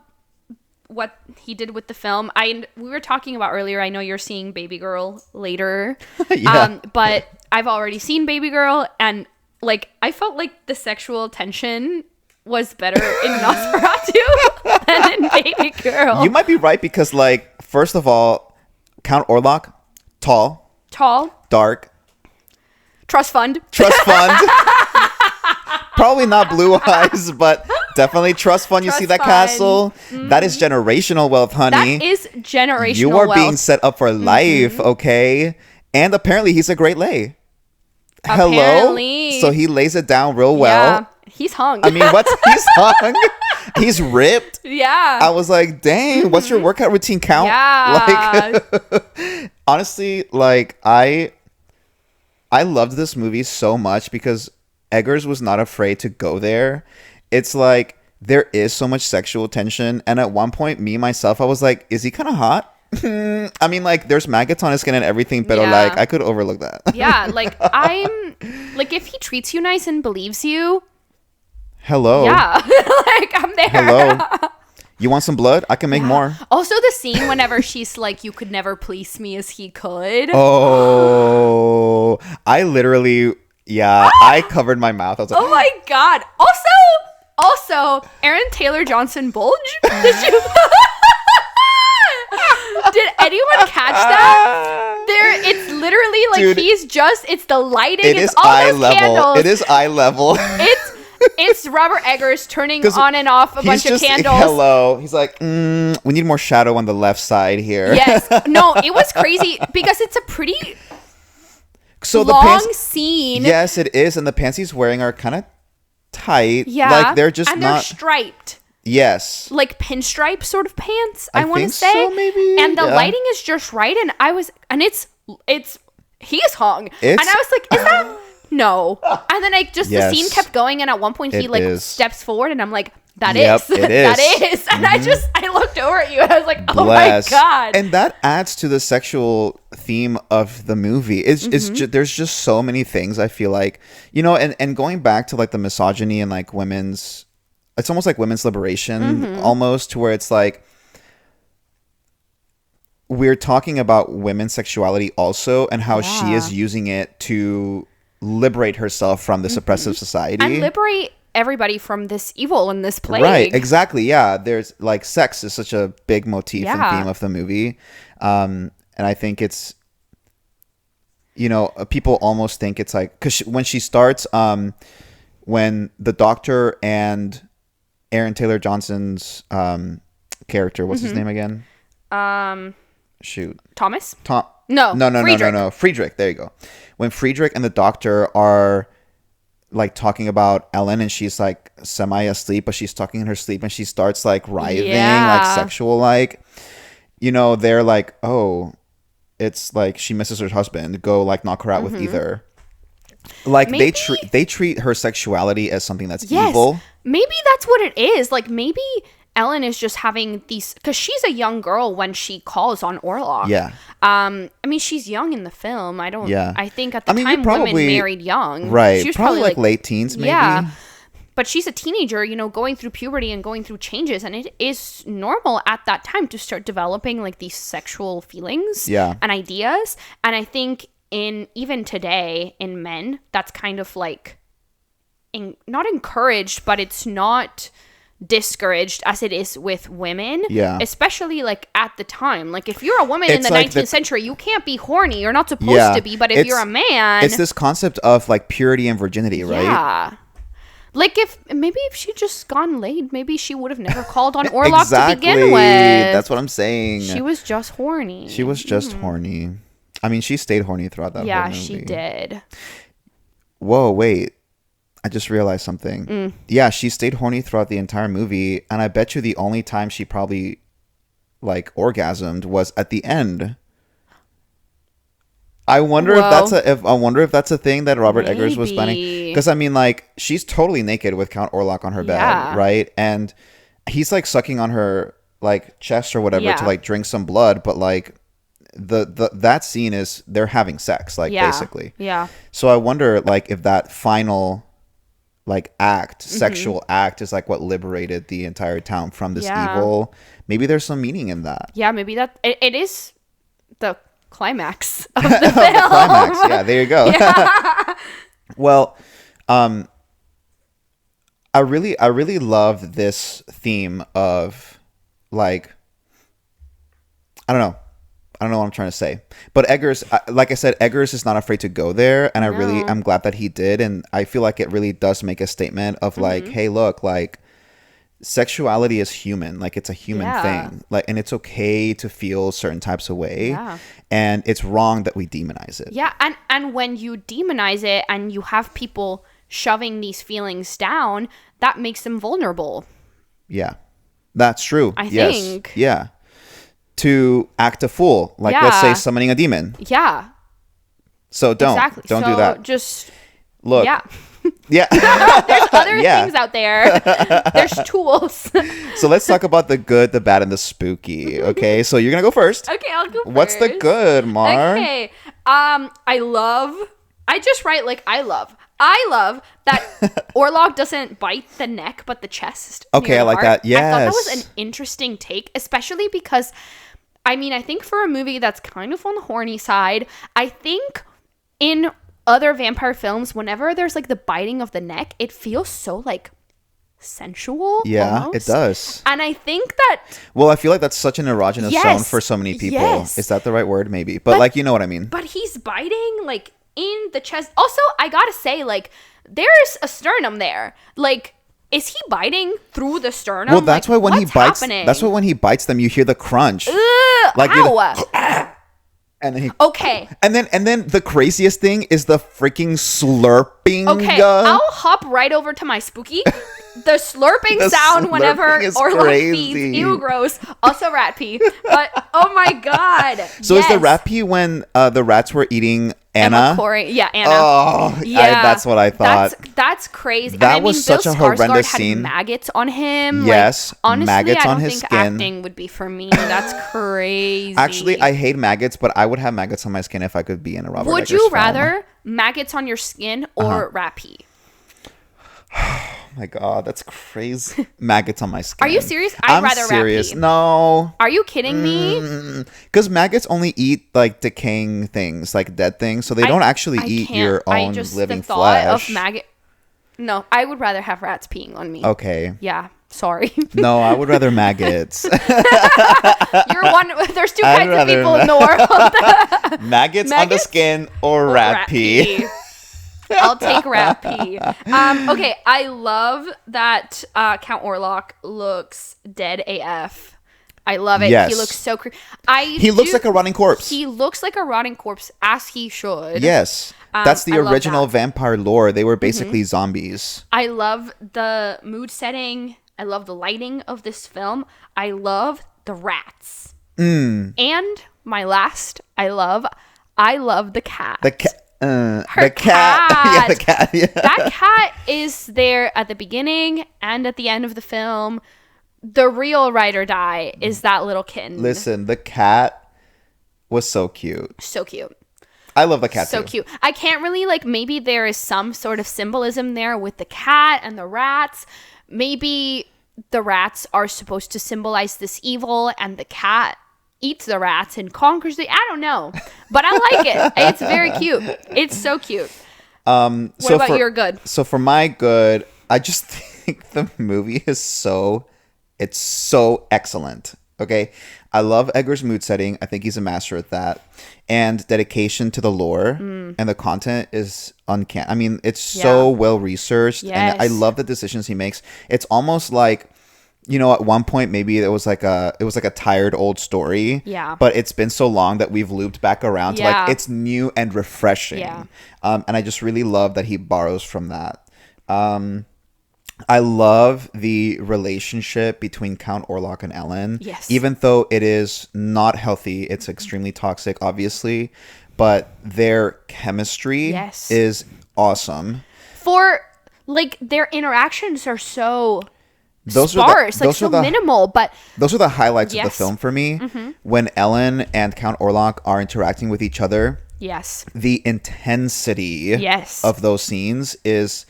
what he did with the film. We were talking about earlier. I know you're seeing Baby Girl later, but I've already seen Baby Girl, and like I felt like the sexual tension was better in Nosferatu than in Baby Girl. You might be right because, like, first of all, Count Orlok, tall, dark, trust fund. Probably not blue eyes, but definitely trust fund. You see that castle? Mm-hmm. That is generational wealth, honey. That is generational You are wealth. being set up for life, okay? And apparently he's a great lay. Apparently. Hello? So he lays it down real well. Yeah, he's hung. I mean, he's hung? He's ripped? Yeah. I was like, dang, what's your workout routine count? Yeah. Like, honestly, like, I loved this movie so much because Eggers was not afraid to go there. It's like there is so much sexual tension, and at one point, myself, I was like, is he kind of hot? I mean, like, there's maggots on his skin and everything, but like, I could overlook that. Yeah, like, if he treats you nice and believes you. Hello. Yeah, like, I'm there. Hello. You want some blood? I can make more. Also, the scene whenever she's like, you could never please me as he could. Oh, I literally... Yeah, I covered my mouth. I was like, oh my god. Also, Aaron Taylor Johnson bulge? Did anyone catch that? It's literally like, dude, it's the lighting. It's all eye level. Candles. It is eye level. It's Robert Eggers turning on and off a bunch of candles. Hello. He's like, we need more shadow on the left side here. Yes. No, it was crazy because it's a pretty... So long scene. Yes, it is, and the pants he's wearing are kind of tight. Yeah, like they're just and not. They're striped. Yes, like pinstripe sort of pants. I want to say, so, maybe. And the lighting is just right, and he's hung, and I was like, is that no? And then the scene kept going, and at one point he steps forward, and I'm like, That is. That is. And I looked over at you and I was like, oh my God. And that adds to the sexual theme of the movie. There's just so many things, I feel like, and going back to like the misogyny and like it's almost like women's liberation almost, to where it's like, we're talking about women's sexuality also, and how she is using it to liberate herself from this oppressive society. And liberate everybody from this evil and this plague. Right, exactly. Yeah, there's like sex is such a big motif and theme of the movie. And I think it's, people almost think it's like, because when she starts, when the doctor and Aaron Taylor Johnson's character, what's his name again? Thomas? No. Friedrich. There you go. When Friedrich and the doctor are like talking about Ellen, and she's like semi asleep, but she's talking in her sleep, and she starts like writhing, like sexual, like, they're like, oh, it's like she misses her husband. Go like knock her out with either. Like maybe, they treat her sexuality as something that's evil. Maybe that's what it is. Like maybe Ellen is just having these, because she's a young girl when she calls on Orlok. Yeah. I mean, she's young in the film. I think at the time women married young. Right. She was probably like late teens, maybe. Yeah. But she's a teenager, going through puberty and going through changes. And it is normal at that time to start developing like these sexual feelings and ideas. And I think even today in men, that's kind of like not encouraged, but it's not discouraged as it is with women, especially like at the time. Like if you're a woman in the 19th century, you can't be horny, you're not supposed to be, but if you're a man, it's this concept of like purity and virginity, right? Like if she'd just gone laid, maybe she would have never called on Orlok to begin with. That's what I'm saying. She was just horny. Horny. I mean, she stayed horny throughout that whole movie. She did. Whoa, wait, I just realized something. Yeah, she stayed horny throughout the entire movie, and I bet you the only time she probably like orgasmed was at the end. I wonder if that's a thing that Robert Eggers was planning. Because I mean, like, she's totally naked with Count Orlok on her bed, right? And he's like sucking on her like chest or whatever to like drink some blood, but like that scene is they're having sex, like basically. Yeah. So I wonder like if that final like act, sexual act, is like what liberated the entire town from this evil. Maybe there's some meaning in that. Yeah, maybe that it is the climax of the film. The climax. Yeah, there you go. Yeah. Well, I really love this theme of like, I don't know what I'm trying to say, but Eggers, like I said, Eggers is not afraid to go there, and I'm glad that he did, and I feel like it really does make a statement of like, hey, look, like sexuality is human, like it's a human thing, like, and it's okay to feel certain types of way, and it's wrong that we demonize it. Yeah, and when you demonize it and you have people shoving these feelings down, that makes them vulnerable. Yeah, that's true. I think. Yeah. To act a fool, like let's say summoning a demon. Yeah. So don't do that. Just look. Yeah. Yeah. There's other things out there. There's tools. So let's talk about the good, the bad, and the spooky. Okay. So you're gonna go first. Okay, I'll go first. What's the good, Mar? Okay. I love that Orlok doesn't bite the neck but the chest. Okay, I like that. Yes. I thought that was an interesting take, especially because, I mean, I think for a movie that's kind of on the horny side, I think in other vampire films, whenever there's like the biting of the neck, it feels so like sensual. Yeah, almost. It does. And I think that... Well, I feel like that's such an erogenous zone for so many people. Yes. Is that the right word? Maybe. But like, you know what I mean. But he's biting like in the chest. Also, I gotta say, like, there's a sternum there. Like, is he biting through the sternum? Well, that's why when he bites, happening? that's why when he bites them, you hear the crunch. Like, ow! And then okay. And then the craziest thing is the freaking slurping. Okay, I'll hop right over to my spooky. The slurping sound whenever Orlok feeds. Ew, gross. Also rat pee. But oh my god. So is the rat pee when the rats were eating Anna? Yeah, Anna. Oh, yeah. That's what I thought. That's crazy. That was such a horrendous scene. Had maggots on him. Yes, like, honestly, maggots I on don't his think skin. Acting would be for me. That's crazy. Actually, I hate maggots, but I would have maggots on my skin if I could be in a Robert Would Eggers you film. rather maggots on your skin or rat pee? Oh my god, that's crazy. Maggots on my skin. Are you serious? I'm rather serious. rat pee. No. Are you kidding me? Because maggots only eat like decaying things, like dead things, so they don't actually eat your own living flesh. Of maggot. No, I would rather have rats peeing on me. Okay. Yeah. Sorry. No, I would rather maggots. You're one. There's two kinds of people in the world. Maggots on the skin or rat pee. I'll take rat pee. Okay, I love that Count Orlok looks dead AF. I love it. Yes. He looks so creepy. He looks like a rotting corpse. He looks like a rotting corpse, as he should. Yes. That's the original vampire lore. They were basically zombies. I love the mood setting. I love the lighting of this film. I love the rats. And my last, I love the cat. The cat. The cat. Yeah, the cat. Yeah. That cat is there at the beginning and at the end of the film. The real ride or die is that little kitten. Listen, the cat was so cute. So cute. I love the cat so too. Cute. I can't really maybe there is some sort of symbolism there with the cat and the rats. Maybe the rats are supposed to symbolize this evil and the cat eats the rats and conquers the... I don't know. But I like it. It's very cute. It's so cute. What about your good? So for my good, I just think the movie is it's so excellent. Okay. I love Eggers' mood setting. I think he's a master at that. And dedication to the lore and the content is uncanny. I mean, it's so well researched. Yes. And I love the decisions he makes. It's almost like, you know, at one point maybe it was like a tired old story. Yeah. But it's been so long that we've looped back around to like it's new and refreshing. Yeah. And I just really love that he borrows from that. I love the relationship between Count Orlok and Ellen. Yes. Even though it is not healthy, it's extremely toxic, obviously. But their chemistry is awesome. For, their interactions are so sparse, so minimal. But those are the highlights of the film for me. When Ellen and Count Orlok are interacting with each other. Yes. The intensity of those scenes is...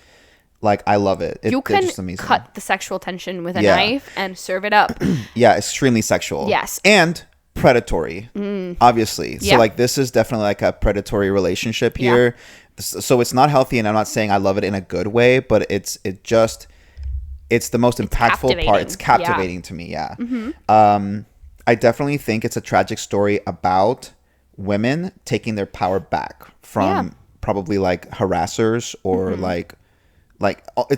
Like, I love it. You they're can just amazing. cut the sexual tension with a knife and serve it up. Yeah, extremely sexual. Yes. And predatory, obviously. So, like, this is definitely, like, a predatory relationship here. Yeah. So it's not healthy, and I'm not saying I love it in a good way, but it's the most impactful part. It's captivating to me, I definitely think it's a tragic story about women taking their power back from probably, like, harassers or,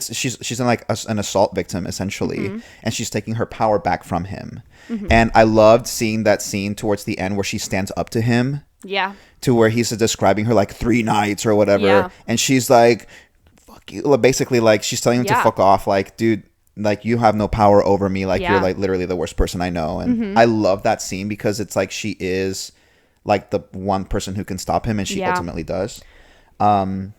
she's in like an assault victim essentially, and she's taking her power back from him. And I loved seeing that scene towards the end where she stands up to him, to where he's describing her like 3 nights or whatever, and she's like, fuck you, basically, like, she's telling him to fuck off, like, dude, like, you have no power over me, like, you're like literally the worst person I know. And I love that scene because it's like she is like the one person who can stop him, and she ultimately does. I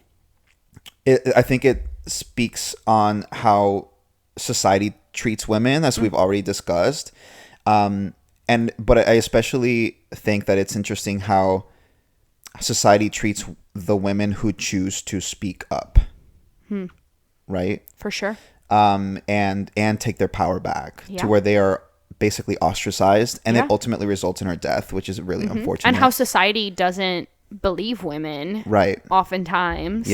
think it speaks on how society treats women, as we've already discussed, but I especially think that it's interesting how society treats the women who choose to speak up, right? For sure. And take their power back to where they are basically ostracized, and it ultimately results in her death, which is really unfortunate. And how society doesn't believe women, right? Oftentimes,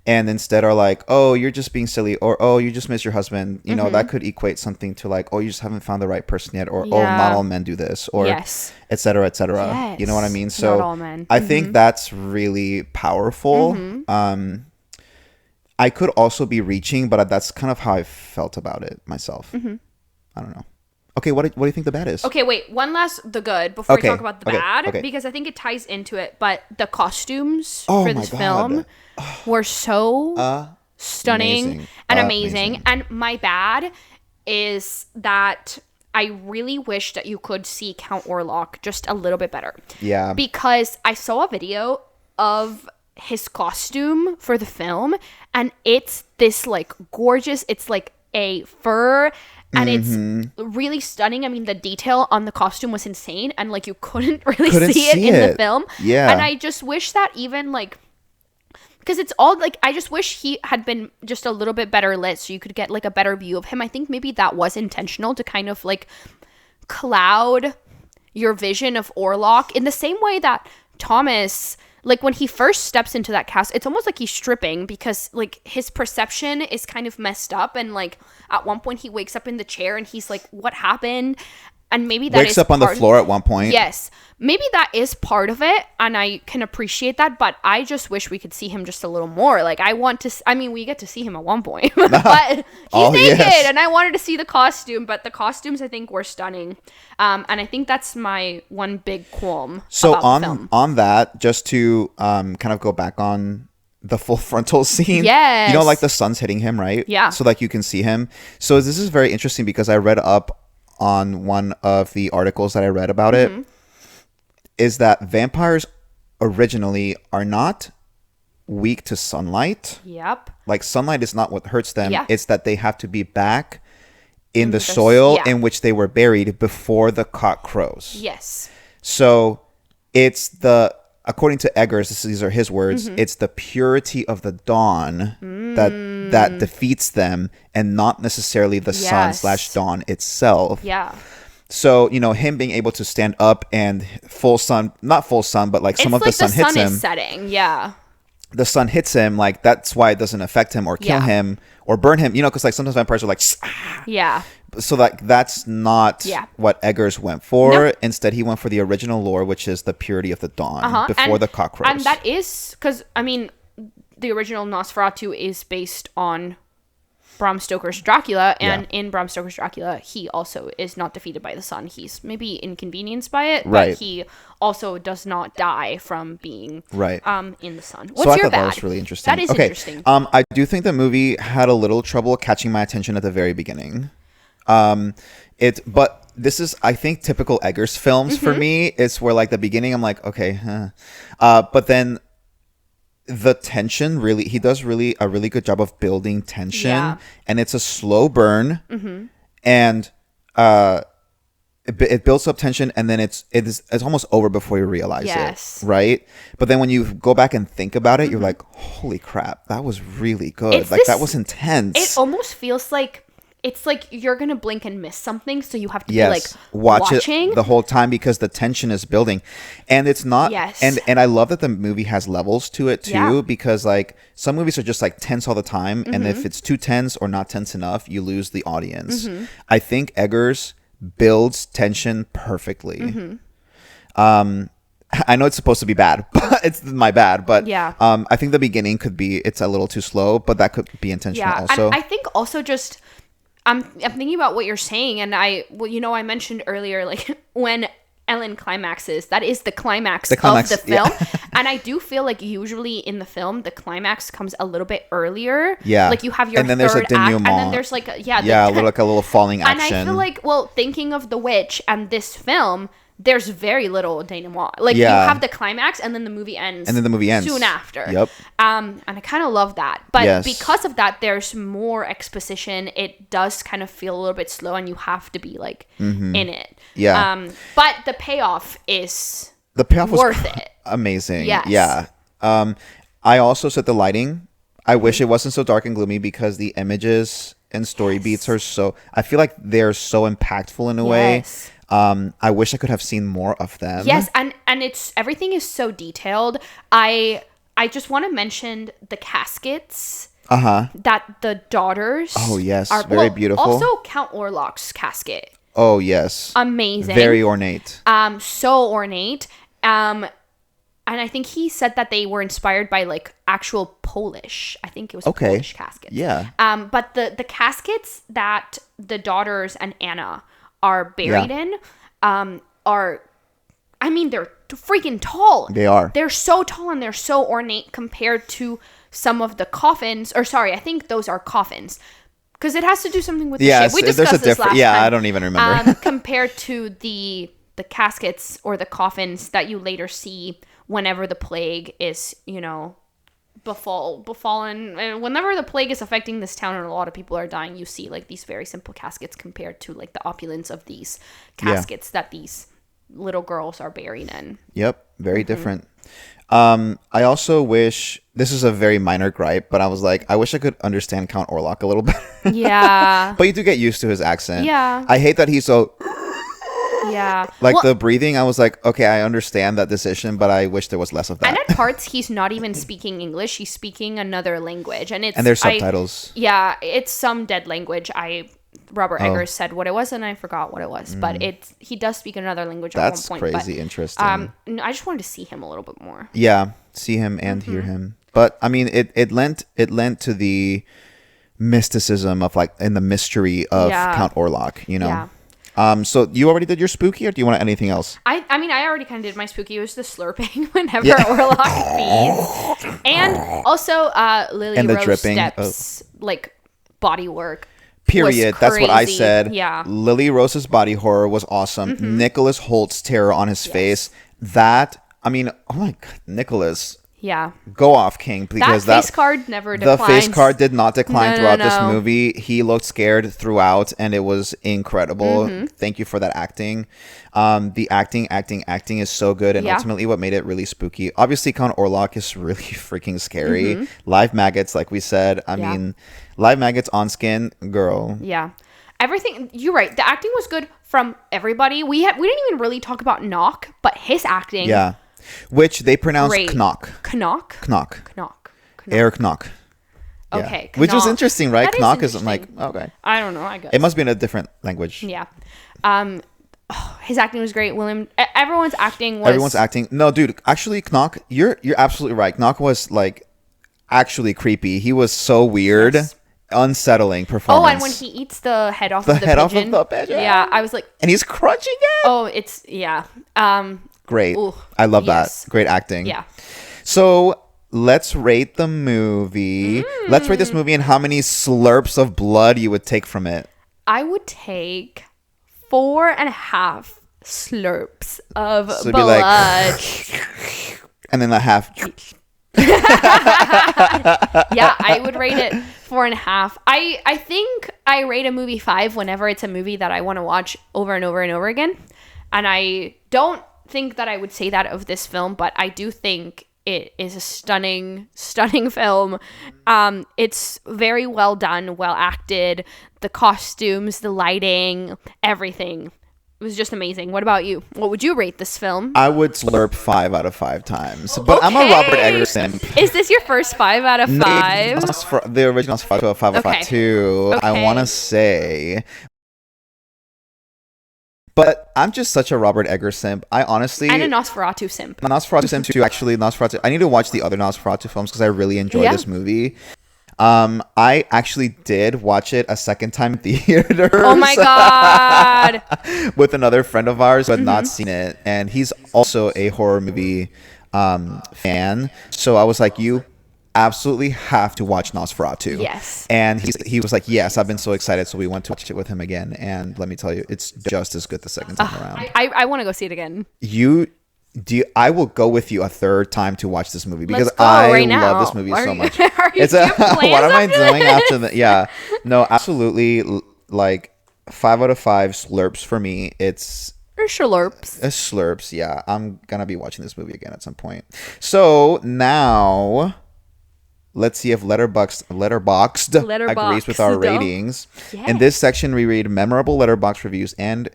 and instead are like, oh, you're just being silly, or oh, you just miss your husband. You know, that could equate something to like, oh, you just haven't found the right person yet, or oh, not all men do this, or et cetera, et cetera. Yes. You know what I mean? So not all men. I think that's really powerful. I could also be reaching, but that's kind of how I felt about it myself. I don't know. Okay, what do you think the bad is? Okay, wait. One last the good before we talk about the bad, because I think it ties into it. But the costumes for this film were so stunning and amazing. And my bad is that I really wish that you could see Count Orlok just a little bit better. Yeah. Because I saw a video of his costume for the film, and it's this like gorgeous, it's like a fur, and it's really stunning. I mean, the detail on the costume was insane, and like you couldn't really see it in the film. Yeah. And I just wish that even like, because it's all like, I just wish he had been just a little bit better lit so you could get like a better view of him. I think maybe that was intentional to kind of like cloud your vision of Orlok in the same way that Thomas, like when he first steps into that cast, it's almost like he's stripping because like his perception is kind of messed up, and like at one point he wakes up in the chair and he's like, what happened? And maybe that wakes up on the floor at one point. Yes, maybe that is part of it, and I can appreciate that, but I just wish we could see him just a little more. Like I mean, we get to see him at one point, but he's naked, and I wanted to see the costume, but the costumes I think were stunning, and I think that's my one big qualm. So about the film. on that, just to kind of go back on the full frontal scene. Yes. You know, like the sun's hitting him, right? Yeah. So like you can see him. So this is very interesting because I read up on one of the articles that I read about it, is that vampires originally are not weak to sunlight. Yep. Like sunlight is not what hurts them. Yeah. It's that they have to be back in the soil in which they were buried before the cock crows. Yes. So it's according to Eggers, these are his words, it's the purity of the dawn that defeats them, and not necessarily the sun/dawn itself. Yeah. So, you know, him being able to stand up and not full sun, but like some of the sun hits him. The sun is setting, yeah. The sun hits him, like that's why it doesn't affect him or kill him or burn him, you know, because like sometimes vampires are like, yeah. So like that's not what Eggers went for. Nope. Instead, he went for the original lore, which is the purity of the dawn before the cock crows. And that is because, I mean, the original Nosferatu is based on Bram Stoker's Dracula, and in Bram Stoker's Dracula, he also is not defeated by the sun. He's maybe inconvenienced by it, but he also does not die from being in the sun. What's your bad? That was really interesting. That is interesting. I do think the movie had a little trouble catching my attention at the very beginning. But this is, I think, typical Eggers films for me. It's where like the beginning, I'm like, okay, but then the tension he does a really good job of building tension, and it's a slow burn, and it builds up tension, and then it's almost over before you realize yes. it, right? But then when you go back and think about it, you're like, holy crap, that was really good. That was intense. It almost feels like it's like you're gonna blink and miss something, so you have to be like watching it the whole time because the tension is building, and it's not. Yes. And I love that the movie has levels to it too, because like some movies are just like tense all the time, and if it's too tense or not tense enough, you lose the audience. I think Eggers builds tension perfectly. I know it's supposed to be bad, but it's my bad. But I think the beginning it's a little too slow, but that could be intentional also. And I think also just I'm thinking about what you're saying, and I mentioned earlier, like when Ellen climaxes, that is the climax of the film. And I do feel like usually in the film the climax comes a little bit earlier. Like you have your third act, and then there's like a little falling action. And I feel like, thinking of The Witch and this film, there's very little denouement. Like you have the climax, and then the movie ends. Soon after. Yep. And I kind of love that, but because of that, there's more exposition. It does kind of feel a little bit slow, and you have to be like in it. Yeah. But the payoff was worth it. Amazing. Yes. Yeah. I also said the lighting. I wish it wasn't so dark and gloomy, because the images and story beats are I feel like they're so impactful in a way. I wish I could have seen more of them. Yes, and everything is so detailed. I just want to mention the caskets. That the daughters. Oh yes, very beautiful. Also, Count Orlok's casket. Oh yes, amazing. Very ornate. So ornate. And I think he said that they were inspired by like actual Polish. I think it was Polish caskets. Yeah. But the caskets that the daughters and Anna are buried in are, I mean, they're freaking tall. They are. They're so tall and they're so ornate compared to some of the coffins. Or sorry, I think those are coffins. Because it has to do something with the shape. We discussed this last time. Yeah, I don't even remember. Compared to the caskets or the coffins that you later see whenever the plague is, befallen. Whenever the plague is affecting this town and a lot of people are dying, you see like these very simple caskets compared to like the opulence of these caskets that these little girls are buried in. Yep, very different. I also wish, this is a very minor gripe, but I was like, I wish I could understand Count Orlok a little better. Yeah. But you do get used to his accent. Yeah. I hate that he's so... Yeah. The breathing, I was like, okay, I understand that decision, but I wish there was less of that. And at parts, he's not even speaking English. He's speaking another language. And there's subtitles. It's some dead language. Robert Eggers said what it was, and I forgot what it was. But he does speak another language at one point. That's crazy interesting. I just wanted to see him a little bit more. Yeah, see him and hear him. But, I mean, it lent to the mysticism of, like, and the mystery of Count Orlok, Yeah. So you already did your spooky, or do you want anything else? I mean, I already kind of did my spooky. It was the slurping whenever Orlok feeds. And also Lily and the Rose dripping Depp's, like, body work. Period. That's what I said. Yeah. Lily Rose's body horror was awesome. Nicholas Holt's terror on his face. That, I mean, oh my God, Nicholas. Yeah. Go off, King, because that face card never declined. The face card did not decline throughout this No. movie. He looked scared throughout, and it was incredible. Thank you for that acting. The acting is so good, and ultimately what made it really spooky. Obviously, Count Orlok is really freaking scary. Live maggots, like we said. I mean, live maggots on skin, girl. Yeah. Everything, you're right. The acting was good from everybody. We didn't even really talk about Knock, but his acting. Yeah. Which they pronounce great. Knock. Knock. Eric Knock. Yeah. Okay. Which was interesting, right? That Knock is isn't like, okay. I don't know, I guess. It must be in a different language. Yeah. His acting was great. Everyone's acting. No, dude, actually, Knock, you're absolutely right. Knock was like actually creepy. He was so weird. Yes. Unsettling performance. Oh, and when he eats the head off of the pigeon. Off of the pigeon. Yeah, I was like... And he's crunching it? Oh, it's... Yeah. Great. Ooh, I love that. Great acting. Yeah. So, let's rate the movie. Let's rate this movie and how many slurps of blood you would take from it. I would take 4.5 slurps of blood. Like, and then a half... Yeah, I would rate it 4.5. I think I rate a movie 5 whenever it's a movie that I want to watch over and over and over again. And I don't think that I would say that of this film, but I do think it is a stunning film. It's very well done, well acted. The costumes, the lighting, everything. It was just amazing. What about you? What would you rate this film? I would slurp 5 out of 5 times. But okay. I'm a Robert Eggers simp. Is this your first 5 out of 5? The original is 5 out of 5 out of 5 too. Okay. I want to say. But I'm just such a Robert Eggers simp. I honestly... And a Nosferatu simp. A Nosferatu simp too, actually. I need to watch the other Nosferatu films because I really enjoy this movie. I actually did watch it a second time in theaters. Oh my god! With another friend of ours who had not seen it, and he's also a horror movie fan. So I was like, "You absolutely have to watch Nosferatu." Yes. And he was like, "Yes, I've been so excited." So we went to watch it with him again, and let me tell you, it's just as good the second time around. I want to go see it again. I will go with you a third time to watch this movie because love this movie so much. What am I doing after that? Yeah, no, absolutely. Like 5 out of 5 slurps for me. It's slurps. Yeah, I'm gonna be watching this movie again at some point. So now, let's see if Letterboxd agrees with our ratings. Yes. In this section, we read memorable Letterboxd reviews and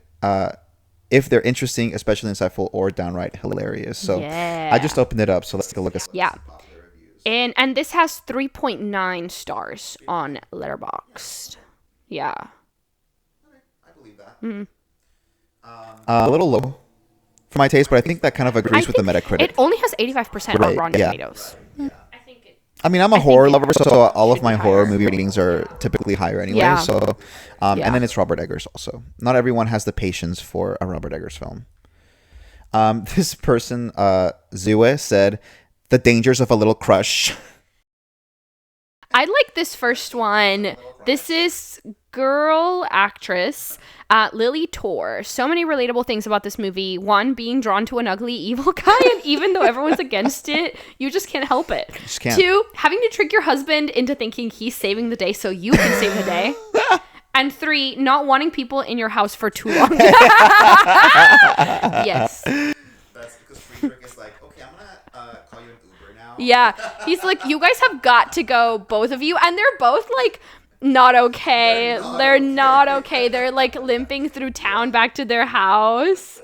if they're interesting, especially insightful, or downright hilarious. So I just opened it up, so let's take a look at some popular reviews. And this has 3.9 stars on Letterboxd. Yeah. I believe that. A little low for my taste, but I think that kind of agrees with the Metacritic. It only has 85% on Rotten Tomatoes. Yeah. I mean, I'm a horror lover, so all of my horror movie ratings are typically higher anyway. Yeah. So, and then it's Robert Eggers also. Not everyone has the patience for a Robert Eggers film. This person, Zue, said, "The dangers of a little crush." I like this first one. This is girl actress Lily Tor. So many relatable things about this movie. One, being drawn to an ugly evil guy, and even though everyone's against it, you just can't help it. Just can't. 2, having to trick your husband into thinking he's saving the day so you can save the day. And 3, not wanting people in your house for too long. Yes. That's because Friedrich is like, okay, I'm gonna call you an Uber now. Yeah, he's like, you guys have got to go, both of you, and they're both like not okay. They're not okay. They're like limping through town back to their house.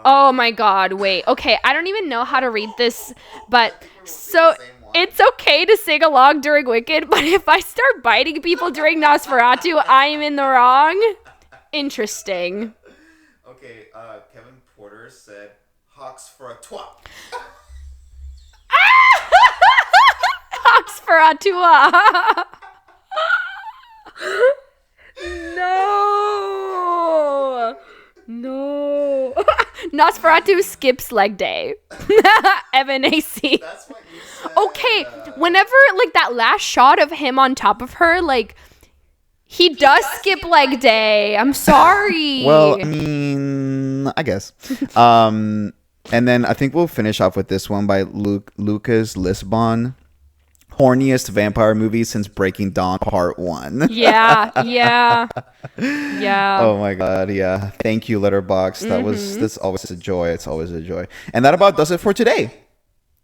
Oh my god, wait. Okay, I don't even know how to read this, but so it's okay to sing along during Wicked, but if I start biting people during Nosferatu, I'm in the wrong. Interesting. Okay, Kevin Porter said, "Hawks for a twat." Hawks for a twat. No. Nosferatu skips leg day. Evan AC. That's what you said. Okay, whenever like that last shot of him on top of her, like he does skip leg day. I'm sorry. Well, I mean, I guess. And then I think we'll finish off with this one by Lucas Lisbon. Horniest vampire movie since Breaking Dawn Part 1. Yeah. Oh my god, yeah. Thank you, Letterboxd. That's always a joy. It's always a joy. And that about does it for today.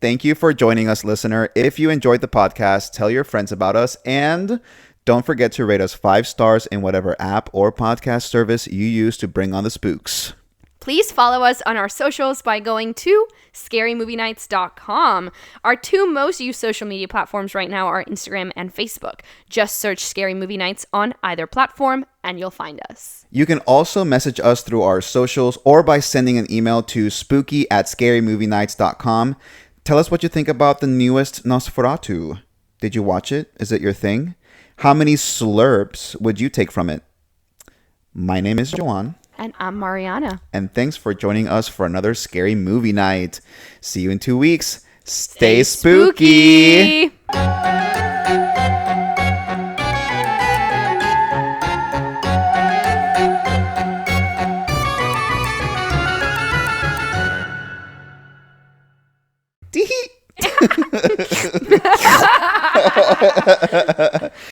Thank you for joining us, listener. If you enjoyed the podcast, tell your friends about us, and don't forget to rate us 5 stars in whatever app or podcast service you use to bring on the spooks. Please follow us on our socials by going to scarymovienights.com. Our 2 most used social media platforms right now are Instagram and Facebook. Just search Scary Movie Nights on either platform and you'll find us. You can also message us through our socials or by sending an email to spooky@scarymovienights.com. Tell us what you think about the newest Nosferatu. Did you watch it? Is it your thing? How many slurps would you take from it? My name is Joanne. And I'm Mariana. And thanks for joining us for another Scary Movie Night. See you in 2 weeks. Stay spooky. Tee